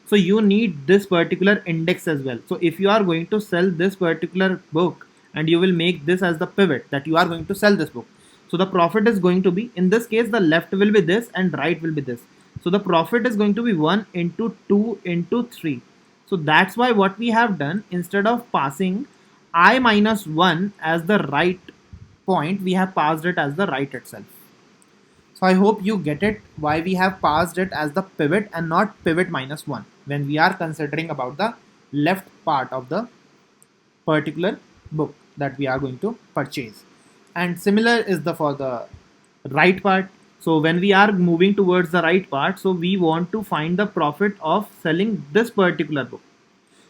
so you need this particular index as well. So if you are going to sell this particular book and you will make this as the pivot that you are going to sell this book, so the profit is going to be, in this case, the left will be this and right will be this. So the profit is going to be 1 into 2 into 3. So that's why what we have done, instead of passing I minus 1 as the right point, we have passed it as the right itself. So I hope you get it why we have passed it as the pivot and not pivot minus 1 when we are considering about the left part of the particular book that we are going to purchase. And similar is the for the right part. So when we are moving towards the right part, so we want to find the profit of selling this particular book.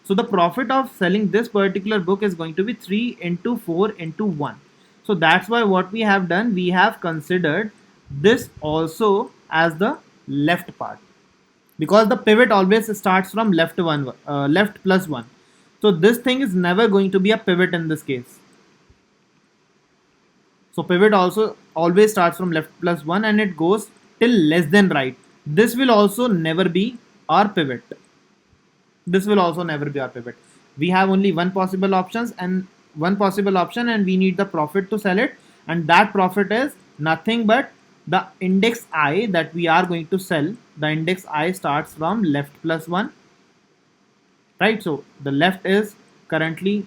So the profit of selling this particular book is going to be 3 into 4 into 1. So that's why what we have done, we have considered this also as the left part, because the pivot always starts from left plus 1. So this thing is never going to be a pivot in this case. So pivot also always starts from left plus 1 and it goes till less than right. This will also never be our pivot. This will also never be our pivot. We have only one possible option and we need the profit to sell it, and that profit is nothing but the index I that we are going to sell. The index I starts from left plus 1, right? So the left is currently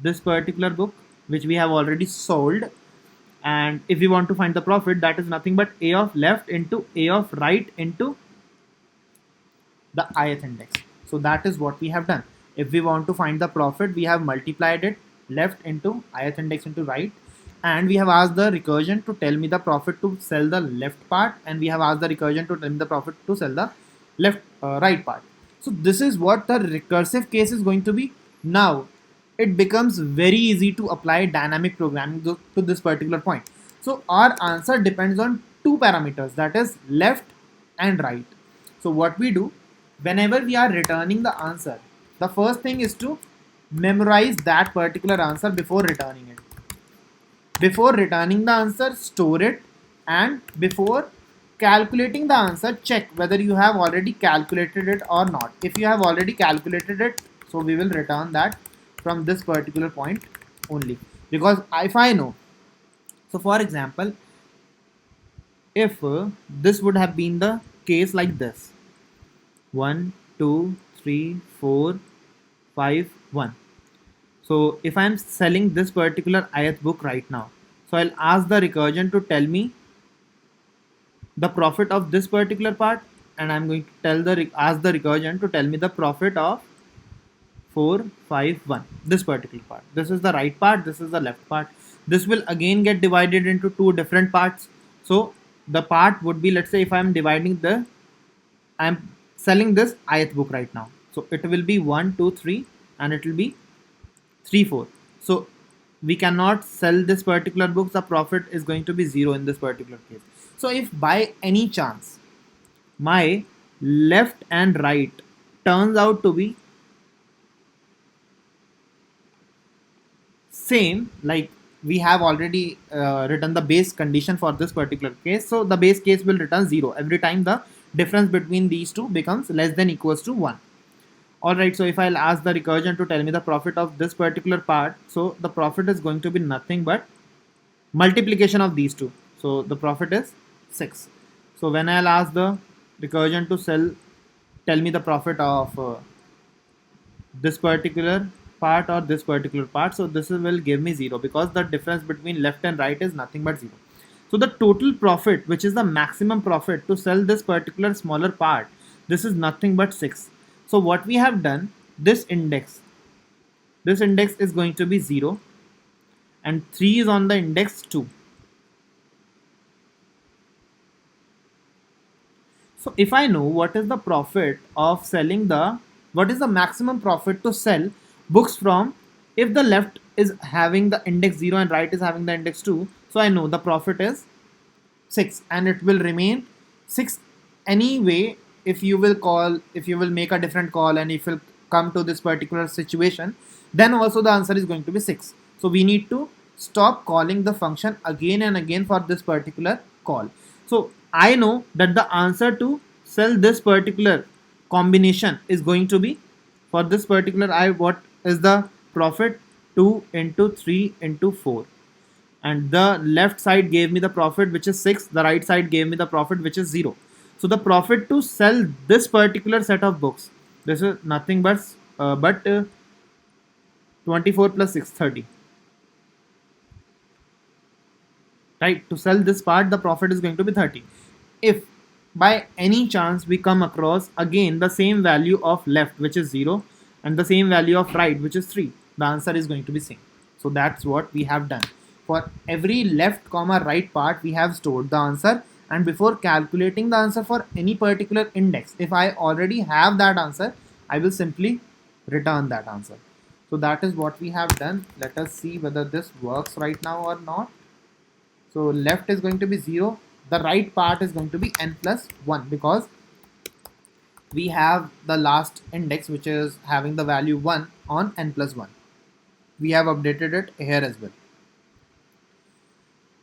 this particular book which we have already sold, and if we want to find the profit, that is nothing but A of left into A of right into the ith index. So that is what we have done. If we want to find the profit, we have multiplied it left into ith index into right, and we have asked the recursion to tell me the profit to sell the left part, and we have asked the recursion to tell me the profit to sell the right part. So this is what the recursive case is going to be. Now it becomes very easy to apply dynamic programming to this particular point. So our answer depends on two parameters, that is left and right. So what we do, whenever we are returning the answer, the first thing is to memorize that particular answer before returning it. Before returning the answer, store it, and before calculating the answer, check whether you have already calculated it or not. If you have already calculated it, so we will return that from this particular point only, because if I know, so for example, if this would have been the case like this, 1 2 3 4 5 1. So if I'm selling this particular ith book right now, so I'll ask the recursion to tell me the profit of this particular part, and I'm going to ask the recursion to tell me the profit of 4 5 1, this particular part. This is the right part, this is the left part. This will again get divided into two different parts. So the part would be, let's say if I'm selling this ith book right now, so it will be 1 2 3 and it will be 3 4. So we cannot sell this particular book, the profit is going to be 0 in this particular case. So if by any chance my left and right turns out to be same, like we have already written the base condition for this particular case, so the base case will return 0 every time the difference between these two becomes less than equals to 1. Alright, so if I'll ask the recursion to tell me the profit of this particular part, so the profit is going to be nothing but multiplication of these two. So the profit is 6. So when I'll ask the recursion to tell me the profit of this particular part or this particular part, so this will give me 0 because the difference between left and right is nothing but 0. So the total profit, which is the maximum profit to sell this particular smaller part, this is nothing but 6. So what we have done, this index is going to be 0 and 3 is on the index 2. So if I know what is the profit of selling what is the maximum profit to sell books from, if the left is having the index 0 and right is having the index 2, so I know the profit is 6 and it will remain 6 anyway. If you will make a different call and if you will come to this particular situation, then also the answer is going to be 6. So we need to stop calling the function again and again for this particular call. So I know that the answer to sell this particular combination is going to be, for this particular what is the profit, 2 into 3 into 4, and the left side gave me the profit which is 6, the right side gave me the profit which is 0. So the profit to sell this particular set of books, this is nothing but 24 plus 630, right? To sell this part, the profit is going to be 30. If by any chance we come across again the same value of left, which is 0, and the same value of right, which is 3, the answer is going to be same. So that's what we have done. For every left comma right part, we have stored the answer, and before calculating the answer for any particular index, if I already have that answer, I will simply return that answer. So that is what we have done. Let us see whether this works right now or not. So left is going to be 0. The right part is going to be n plus 1, because we have the last index which is having the value 1 on n plus 1. We have updated it here as well.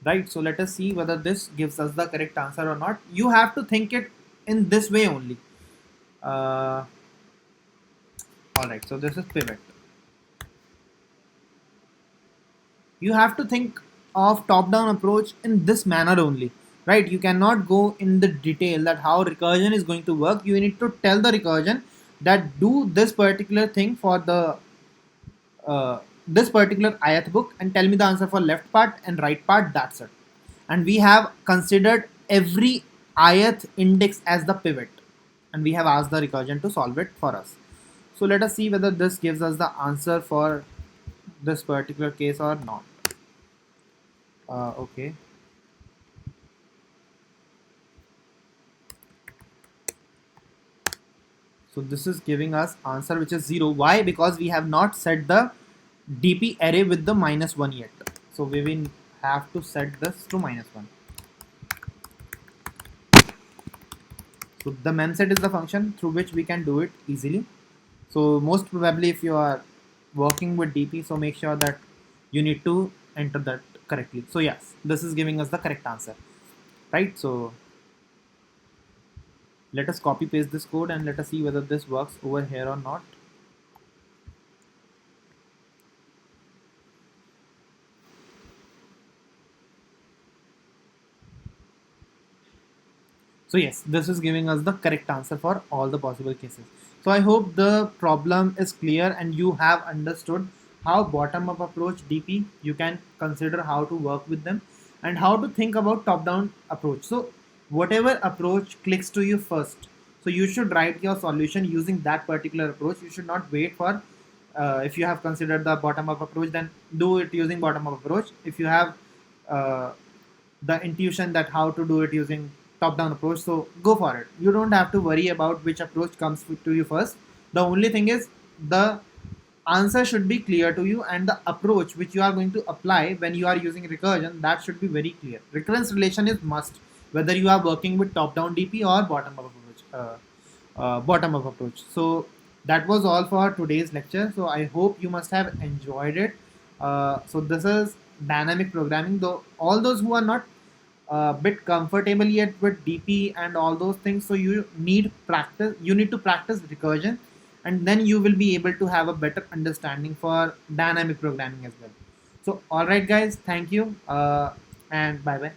Right, so let us see whether this gives us the correct answer or not. You have to think it in this way only. Alright, so this is pivot. You have to think of top-down approach in this manner only, right? You cannot go in the detail that how recursion is going to work. You need to tell the recursion that do this particular thing for the this particular ith book and tell me the answer for left part and right part. That's it. And we have considered every ith index as the pivot, and we have asked the recursion to solve it for us. So let us see whether this gives us the answer for this particular case or not. Okay. So this is giving us answer which is 0. Why? Because we have not set the DP array with the -1 yet. So we will have to set this to -1. So the memset is the function through which we can do it easily. So most probably if you are working with DP, so make sure that you need to enter that correctly. So yes, this is giving us the correct answer, right? So let us copy paste this code and let us see whether this works over here or not. So yes, this is giving us the correct answer for all the possible cases. So I hope the problem is clear and you have understood how bottom up approach DP, you can consider how to work with them and how to think about top down approach. So whatever approach clicks to you first, so you should write your solution using that particular approach. You should not wait for if you have considered the bottom up approach, then do it using bottom up approach. If you have uh, the intuition that how to do it using top down approach, so go for it. You don't have to worry about which approach comes to you first. The only thing is the answer should be clear to you, and the approach which you are going to apply when you are using recursion, that should be very clear. Recurrence relation is must, whether you are working with top down DP or bottom up approach. Bottom up approach. So that was all for today's lecture. So I hope you must have enjoyed it. So this is dynamic programming. Though all those who are not a bit comfortable yet with DP and all those things, so you need practice. You need to practice recursion, and then you will be able to have a better understanding for dynamic programming as well. So all right, guys, thank you, and bye bye.